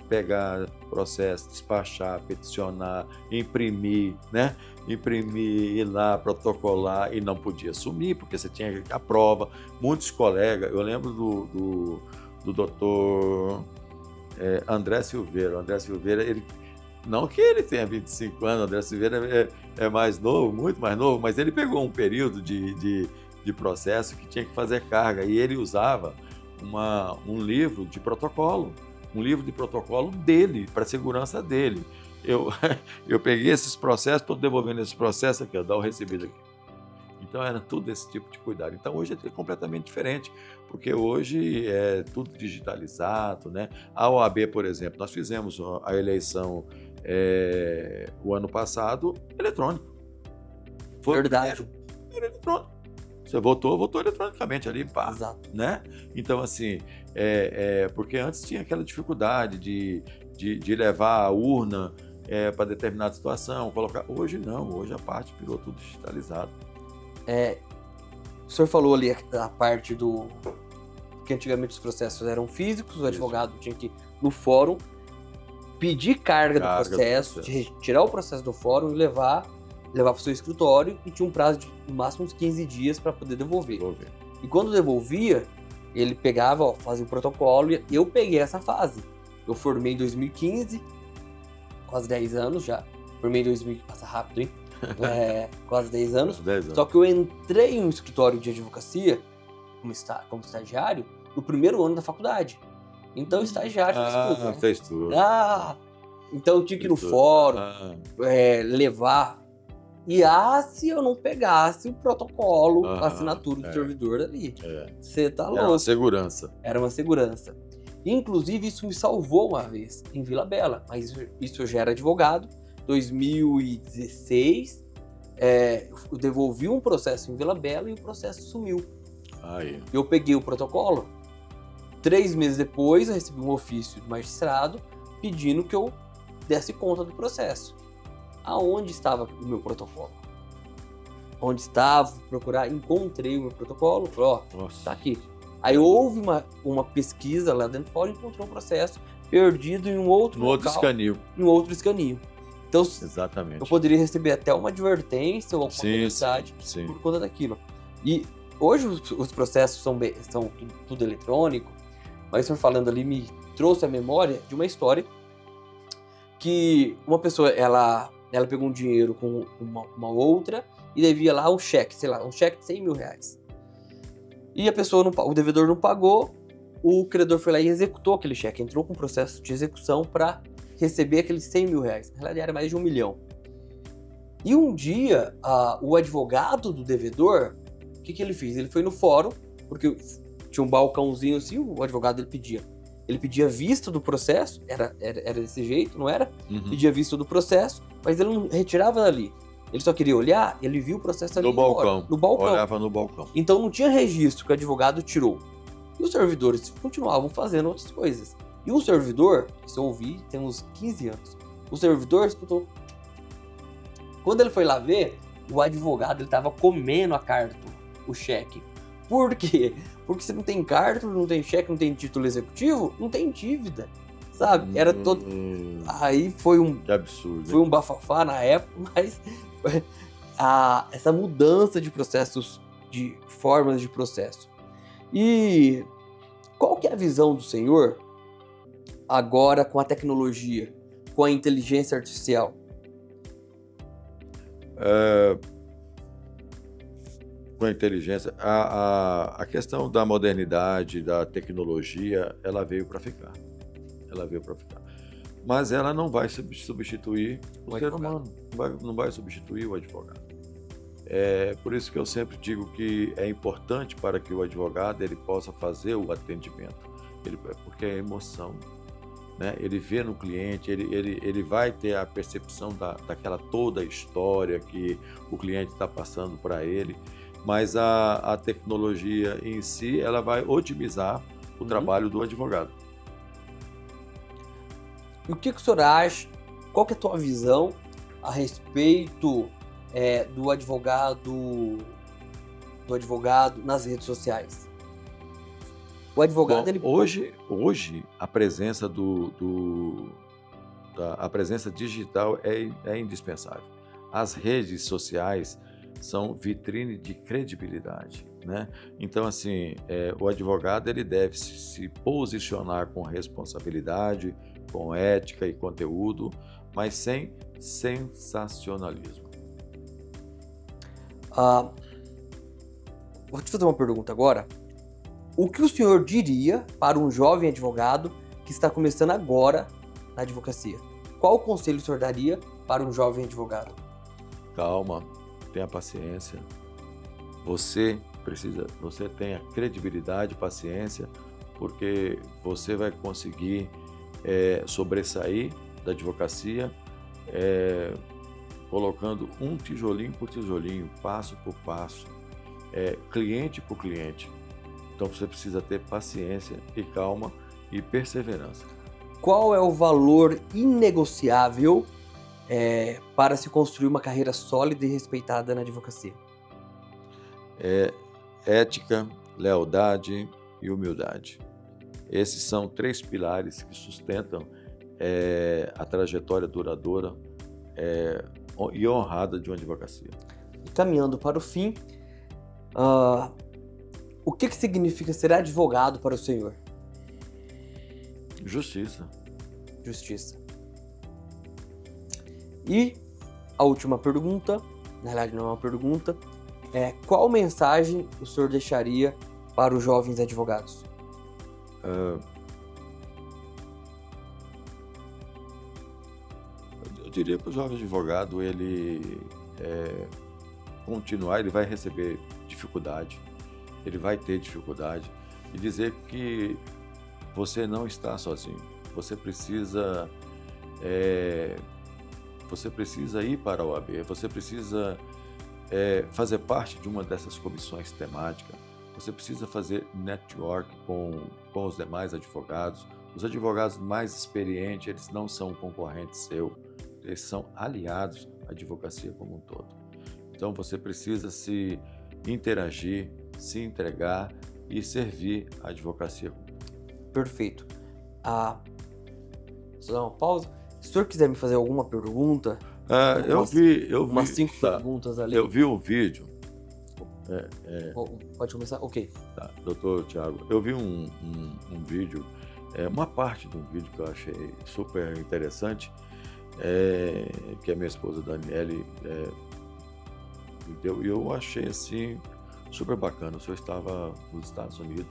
pegar processo, despachar, peticionar, imprimir, né? Imprimir, ir lá, protocolar, e não podia sumir, porque você tinha a prova. Muitos colegas, eu lembro do doutor André Silveira. O André Silveira, não que ele tenha 25 anos, o André Silveira é mais novo, muito mais novo, mas ele pegou um período de processo que tinha que fazer carga, e ele usava um livro de protocolo, dele, para a segurança dele. Eu peguei esses processos, estou devolvendo esses processos aqui, dá o recebido aqui. Então era tudo esse tipo de cuidado. Então hoje é completamente diferente, porque hoje é tudo digitalizado, né? A OAB, por exemplo, nós fizemos a eleição o ano passado eletrônico. Foi Verdade. Era eletrônico. Você votou eletronicamente ali, pá. Exato. Né? Então, assim, porque antes tinha aquela dificuldade de levar a urna para determinada situação, colocar. Hoje não, hoje a parte virou tudo digitalizado. O senhor falou ali a parte que antigamente os processos eram físicos, o advogado tinha que ir no fórum, pedir carga do processo, tirar o processo do fórum e levar para o seu escritório, e tinha um prazo de no máximo uns 15 dias para poder devolver. E quando devolvia, ele pegava, fazia o protocolo, e eu peguei essa fase. Eu formei em 2015, quase 10 anos já. Formei em 2000, passa rápido, hein? Quase 10 anos. Só que eu entrei em um escritório de advocacia, como estagiário, no primeiro ano da faculdade. Então, o estagiário fez tudo. Então, eu tinha que ir no fórum, levar. E se eu não pegasse o protocolo, a assinatura do servidor ali. Você tá louco. Era uma segurança. Inclusive, isso me salvou uma vez em Vila Bela. Mas isso eu já era advogado. 2016, eu devolvi um processo em Vila Bela e o processo sumiu. Eu peguei o protocolo. 3 meses depois, eu recebi um ofício do magistrado pedindo que eu desse conta do processo. Aonde estava o meu protocolo? Onde estava? Procurar, encontrei o meu protocolo, falei, tá aqui. Aí houve uma pesquisa lá dentro do fórum e encontrou um processo perdido em um outro local, escanio. Em um outro escanio. Então, exatamente. Eu poderia receber até uma advertência ou uma penalidade por conta daquilo. E hoje os processos são tudo eletrônico, mas o senhor falando ali me trouxe a memória de uma história que uma pessoa, ela pegou um dinheiro com uma outra e devia lá um cheque, sei lá, um cheque de 100 mil reais. E a pessoa, o devedor não pagou, o credor foi lá e executou aquele cheque, entrou com um processo de execução para receber aqueles 100 mil reais. Na realidade era mais de 1 milhão. E um dia, o advogado do devedor, o que ele fez? Ele foi no fórum, porque tinha um balcãozinho assim, o advogado ele pedia vista do processo, era desse jeito, não era? Uhum. Pedia vista do processo, mas ele não retirava dali. Ele só queria olhar, ele viu o processo ali No balcão. no balcão. Olhava no balcão. Então não tinha registro que o advogado tirou. E os servidores continuavam fazendo outras coisas. E o servidor, isso eu ouvi, tem uns 15 anos, o servidor escutou. Quando ele foi lá ver, o advogado estava comendo a carta, o cheque. Por quê? Porque se não tem carta, não tem cheque, não tem título executivo, não tem dívida, sabe? Era todo... Aí foi um... Que absurdo. Foi um bafafá na época, mas essa mudança de processos, de formas de processo. E qual que é a visão do senhor agora com a tecnologia, com a inteligência artificial? Com a inteligência, a questão da modernidade, da tecnologia, ela veio para ficar. Ela veio para ficar. Mas ela não vai substituir o ser humano, não vai substituir o advogado. É por isso que eu sempre digo que é importante para que o advogado ele possa fazer o atendimento, porque é emoção. Né? Ele vê no cliente, ele vai ter a percepção daquela toda a história que o cliente está passando para ele, mas a tecnologia em si, ela vai otimizar o trabalho do advogado. E o que o senhor acha, qual que é a tua visão a respeito do advogado nas redes sociais? O advogado, hoje a presença a presença digital é indispensável. As redes sociais são vitrine de credibilidade, né? Então, assim, o advogado ele deve se posicionar com responsabilidade, com ética e conteúdo, mas sem sensacionalismo. Vou te fazer uma pergunta agora. O que o senhor diria para um jovem advogado que está começando agora na advocacia? Qual o conselho o senhor daria para um jovem advogado? Calma, tenha paciência. Você tenha credibilidade, paciência, porque você vai conseguir sobressair da advocacia, colocando um tijolinho por tijolinho, passo por passo, cliente por cliente. Então você precisa ter paciência e calma e perseverança. Qual é o valor inegociável para se construir uma carreira sólida e respeitada na advocacia? Ética, lealdade e humildade. Esses são 3 pilares que sustentam a trajetória duradoura e honrada de uma advocacia. E caminhando para o fim, o que significa ser advogado para o senhor? Justiça. Justiça. E a última pergunta, na verdade não é uma pergunta, qual mensagem o senhor deixaria para os jovens advogados? Eu diria para o jovem advogado, ele continuar, ele vai receber dificuldade, ele vai ter dificuldade, e dizer que você não está sozinho, você precisa ir para a OAB, você precisa fazer parte de uma dessas comissões temáticas, você precisa fazer network com os demais advogados. Os advogados mais experientes, eles não são concorrentes seu, eles são aliados à advocacia como um todo. Então você precisa se interagir, se entregar e servir a advocacia. Perfeito. Só dar uma pausa. Se o senhor quiser me fazer alguma pergunta, eu vi umas 5 perguntas ali. Eu vi um vídeo Pode começar? Ok. Tá, doutor Tiago, eu vi um vídeo, uma parte de um vídeo que eu achei super interessante, que a minha esposa Daniele me deu, e eu achei assim super bacana. O senhor estava nos Estados Unidos,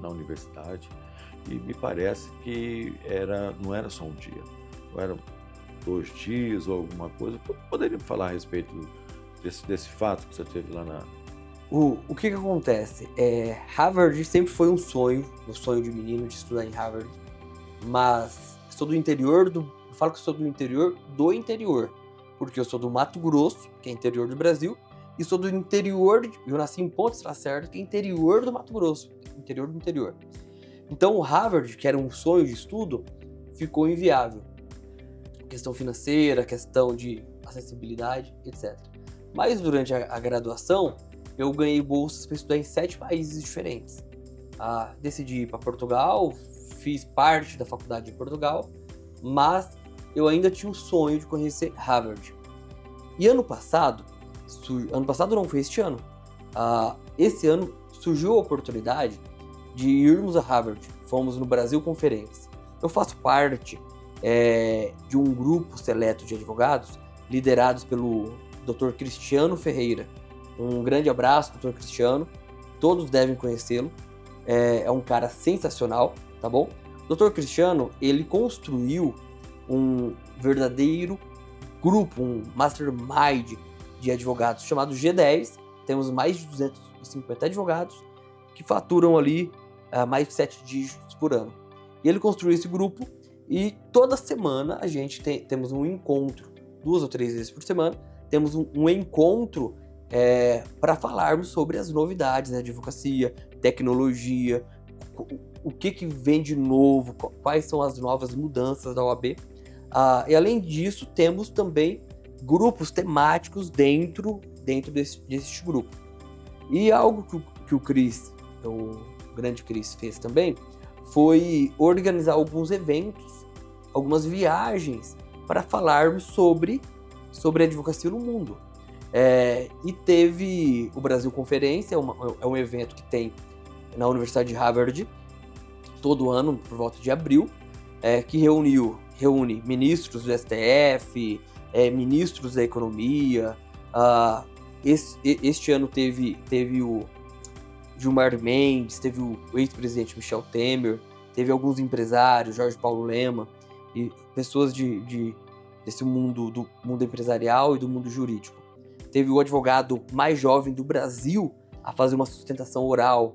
na universidade, e me parece que não era só um dia, não eram 2 dias ou alguma coisa. Poderia me falar a respeito desse fato que você teve lá na... O que acontece? Harvard sempre foi um sonho de menino de estudar em Harvard, mas sou do interior eu falo que sou do interior, porque eu sou do Mato Grosso, que é interior do Brasil, e sou do interior, eu nasci em Pontes Lacerda, que é interior do Mato Grosso, interior do interior. Então o Harvard, que era um sonho de estudo, ficou inviável. Questão financeira, questão de acessibilidade, etc. Mas durante a graduação, eu ganhei bolsas para estudar em 7 países diferentes. Decidi ir para Portugal, fiz parte da faculdade de Portugal, mas eu ainda tinha o sonho de conhecer Harvard. E ano passado não, foi este ano, esse ano surgiu a oportunidade de irmos a Harvard. Fomos no Brasil Conferência. Eu faço parte de um grupo seleto de advogados liderados pelo Dr. Cristiano Ferreira. Um grande abraço, Dr. Cristiano. Todos devem conhecê-lo. É um cara sensacional, tá bom? Dr. Cristiano, ele construiu um verdadeiro grupo, um mastermind de advogados chamado G10. Temos mais de 250 advogados que faturam ali mais de 7 dígitos por ano. E ele construiu esse grupo e toda semana a gente temos um encontro, 2 ou 3 vezes por semana, temos um encontro para falarmos sobre as novidades da advocacia, tecnologia, o que vem de novo, quais são as novas mudanças da OAB. E além disso, temos também grupos temáticos dentro desse grupo. E algo que o Cris, o grande Cris, fez também, foi organizar alguns eventos, algumas viagens, para falarmos sobre advocacia no mundo. E teve o Brasil Conferência, é um evento que tem na Universidade de Harvard, todo ano, por volta de abril, que reúne ministros do STF, ministros da economia. Este ano teve o Gilmar Mendes, teve o ex-presidente Michel Temer, teve alguns empresários, Jorge Paulo Lema, e pessoas desse mundo, do mundo empresarial e do mundo jurídico. Teve o advogado mais jovem do Brasil a fazer uma sustentação oral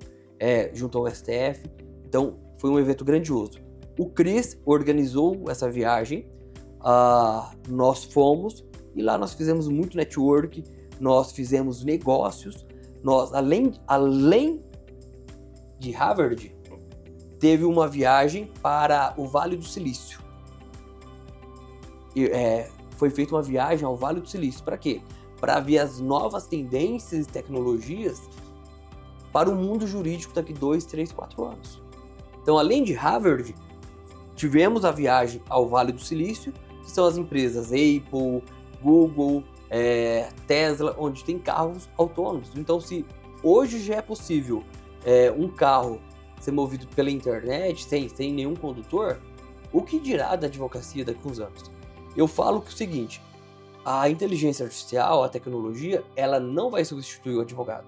junto ao STF. Então, foi um evento grandioso. O Cris organizou essa viagem, nós fomos, e lá nós fizemos muito network, nós fizemos negócios, nós, além de Harvard, teve uma viagem para o Vale do Silício. Foi feita uma viagem ao Vale do Silício. Para quê? Para ver as novas tendências e tecnologias para o mundo jurídico daqui 2, 3, 4 anos. Então, além de Harvard, tivemos a viagem ao Vale do Silício, que são as empresas Apple, Google, Tesla, onde tem carros autônomos. Então, se hoje já é possível um carro ser movido pela internet, sem nenhum condutor, o que dirá da advocacia daqui a uns anos? Eu falo que é o seguinte: a inteligência artificial, a tecnologia, ela não vai substituir o advogado.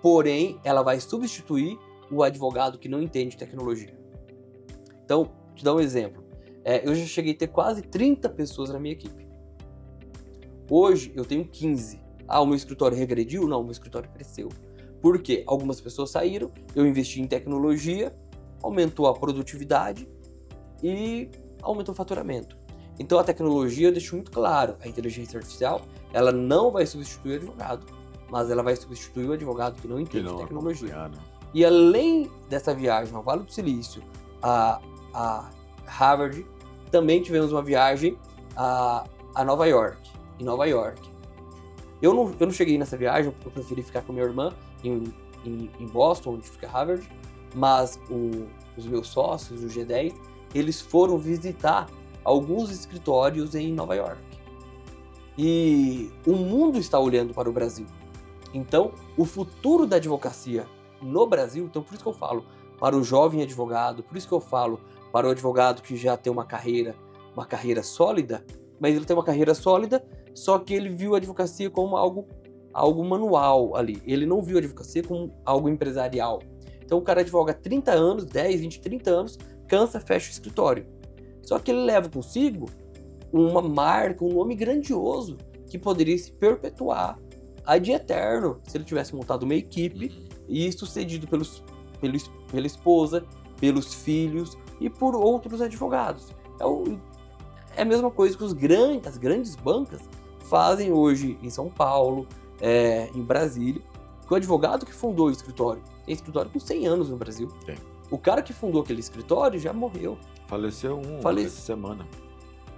Porém, ela vai substituir o advogado que não entende tecnologia. Então, vou te dar um exemplo. Eu já cheguei a ter quase 30 pessoas na minha equipe. Hoje, eu tenho 15. O meu escritório regrediu? Não, o meu escritório cresceu. Por quê? Algumas pessoas saíram, eu investi em tecnologia, aumentou a produtividade e aumentou o faturamento. Então, a tecnologia deixa muito claro, a inteligência artificial, ela não vai substituir o advogado, mas ela vai substituir o advogado que não entende tecnologia. E além dessa viagem ao Vale do Silício, a Harvard, também tivemos uma viagem a Nova York. Em Nova York. Eu não cheguei nessa viagem, porque eu preferi ficar com minha irmã em Boston, onde fica Harvard, mas os meus sócios, o G10, eles foram visitar alguns escritórios em Nova York. E o mundo está olhando para o Brasil. Então, o futuro da advocacia no Brasil, então por isso que eu falo para o jovem advogado, por isso que eu falo para o advogado que já tem uma carreira sólida, mas ele tem uma carreira sólida, só que ele viu a advocacia como algo manual ali. Ele não viu a advocacia como algo empresarial. Então o cara advoga 30 anos, 10, 20, 30 anos, cansa, fecha o escritório. Só que ele leva consigo uma marca, um nome grandioso que poderia se perpetuar ad eterno se ele tivesse montado uma equipe e sucedido pela esposa, pelos filhos e por outros advogados. É a mesma coisa que as grandes bancas fazem hoje em São Paulo, em Brasília, que o advogado que fundou o escritório tem escritório com 100 anos no Brasil. Tem. O cara que fundou aquele escritório já morreu. Faleceu essa semana.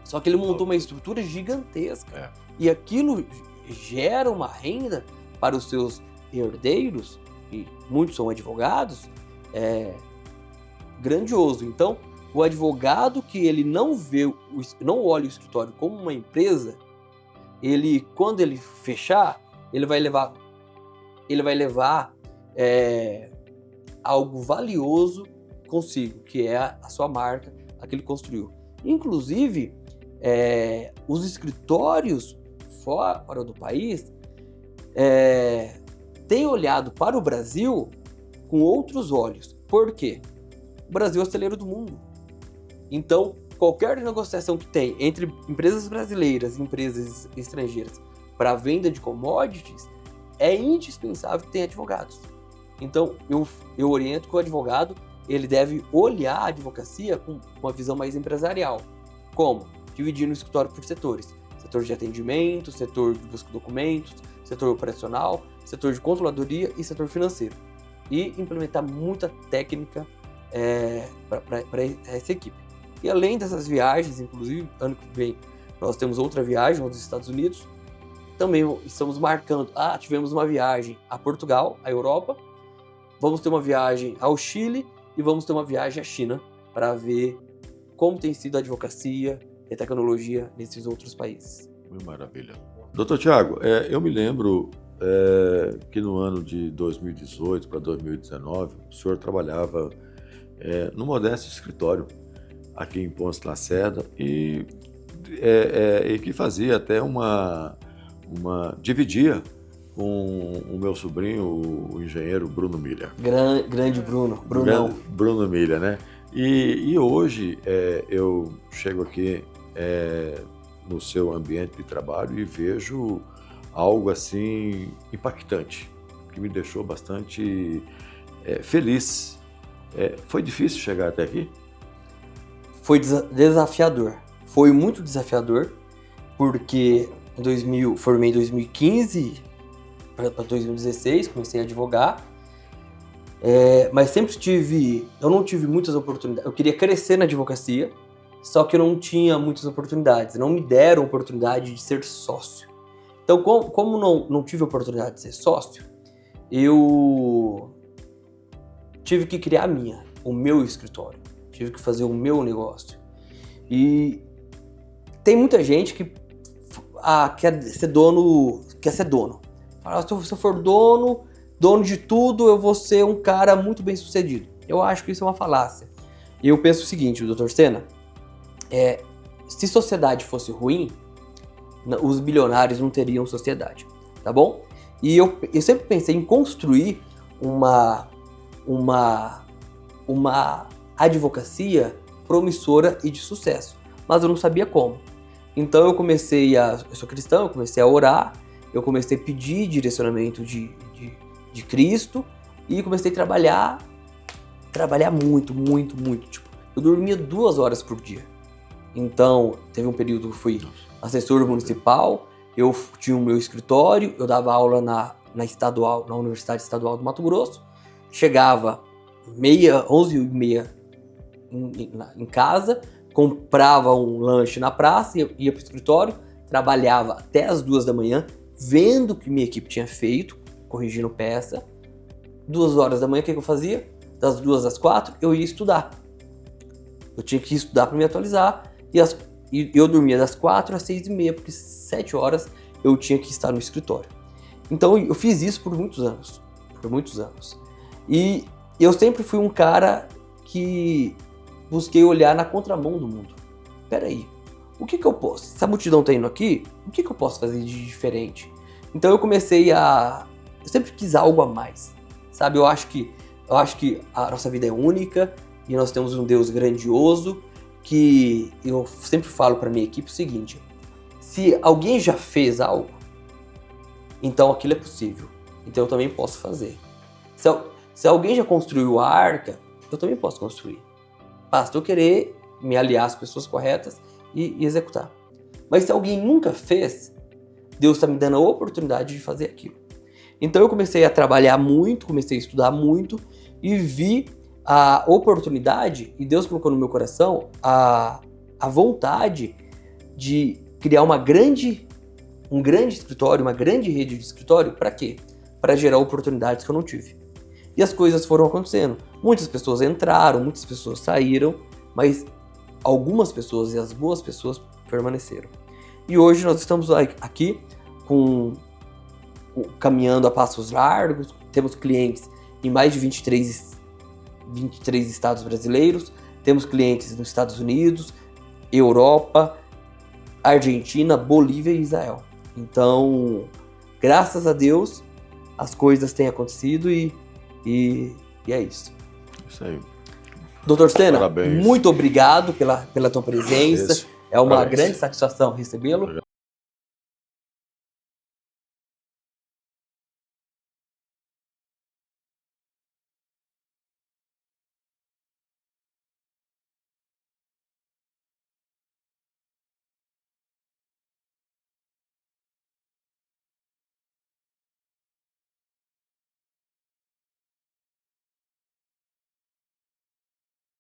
Só que ele montou uma estrutura gigantesca. E aquilo gera uma renda para os seus herdeiros, e muitos são advogados, grandioso. Então, o advogado que ele não olha o escritório como uma empresa, quando ele fechar, ele vai levar algo valioso consigo, que é a sua marca, a que ele construiu. Inclusive, os escritórios fora do país têm olhado para o Brasil com outros olhos. Por quê? O Brasil é o celeiro do mundo. Então, qualquer negociação que tem entre empresas brasileiras e empresas estrangeiras para a venda de commodities, é indispensável que tenha advogados. Então, eu oriento que o advogado ele deve olhar a advocacia com uma visão mais empresarial. Como? Dividir no escritório por setores. Setor de atendimento, setor de busca de documentos, setor operacional, setor de controladoria e setor financeiro. E implementar muita técnica para essa equipe. E além dessas viagens, inclusive, ano que vem nós temos outra viagem aos Estados Unidos. Também estamos marcando, tivemos uma viagem a Portugal, a Europa, vamos ter uma viagem ao Chile e vamos ter uma viagem à China para ver como tem sido a advocacia e a tecnologia nesses outros países. Maravilha. Doutor Tiago, eu me lembro que no ano de 2018 para 2019, o senhor trabalhava no modesto escritório aqui em Ponce Lacerda e que fazia até dividia com o meu sobrinho, o engenheiro Bruno Milha. Grande Bruno, Brunão. Bruno Milha, né? E hoje eu chego aqui no seu ambiente de trabalho e vejo algo assim impactante, que me deixou bastante feliz. Foi difícil chegar até aqui? Foi desafiador. Foi muito desafiador, porque formei em 2015 para 2016, comecei a advogar, mas eu não tive muitas oportunidades. Eu queria crescer na advocacia, só que eu não tinha muitas oportunidades. Não me deram oportunidade de ser sócio. Então, como não tive a oportunidade de ser sócio, eu tive que criar o meu escritório. Tive que fazer o meu negócio. E tem muita gente que quer ser dono. Fala, se eu for dono de tudo, eu vou ser um cara muito bem sucedido. Eu acho que isso é uma falácia. E eu penso o seguinte, Dr. Sena, se sociedade fosse ruim, os bilionários não teriam sociedade, tá bom? E eu sempre pensei em construir uma advocacia promissora e de sucesso, mas eu não sabia como. Então eu sou cristão, eu comecei a orar, eu comecei a pedir direcionamento de Cristo e comecei a trabalhar muito. Tipo, eu dormia 2 horas por dia. Então, teve um período que eu fui assessor municipal, eu tinha o meu escritório, eu dava aula na Universidade Estadual do Mato Grosso, chegava 11h30 em casa, comprava um lanche na praça, ia para o escritório, trabalhava até as 2 da manhã, vendo o que minha equipe tinha feito, corrigindo peça. 2 horas da manhã, o que eu fazia? Das 2 às 4, eu ia estudar. Eu tinha que estudar para me atualizar, e eu dormia das 4 às 6h30, porque 7 horas eu tinha que estar no escritório. Então eu fiz isso por muitos anos. Por muitos anos. E eu sempre fui um cara que busquei olhar na contramão do mundo. Peraí, o que eu posso? Se a multidão tá indo aqui, o que eu posso fazer de diferente? Então eu comecei a... Eu sempre quis algo a mais, sabe? Eu acho que a nossa vida é única e nós temos um Deus grandioso que eu sempre falo para minha equipe o seguinte: se alguém já fez algo, então aquilo é possível. Então eu também posso fazer. Se alguém já construiu a arca, eu também posso construir. Basta eu querer me aliar às pessoas corretas e executar. Mas se alguém nunca fez, Deus está me dando a oportunidade de fazer aquilo. Então eu comecei a trabalhar muito, comecei a estudar muito e vi a oportunidade, e Deus colocou no meu coração a vontade de criar um grande escritório, uma grande rede de escritório. Para quê? Para gerar oportunidades que eu não tive. E as coisas foram acontecendo. Muitas pessoas entraram, muitas pessoas saíram, mas algumas pessoas, e as boas pessoas, permaneceram. E hoje nós estamos aqui caminhando a passos largos, temos clientes em mais de 23 estados brasileiros, temos clientes nos Estados Unidos, Europa, Argentina, Bolívia e Israel. Então, graças a Deus, as coisas têm acontecido e é isso. Isso aí. Doutor Sena, Parabéns. muito obrigado pela tua presença. Agradeço. É uma Parabéns. grande satisfação recebê-lo.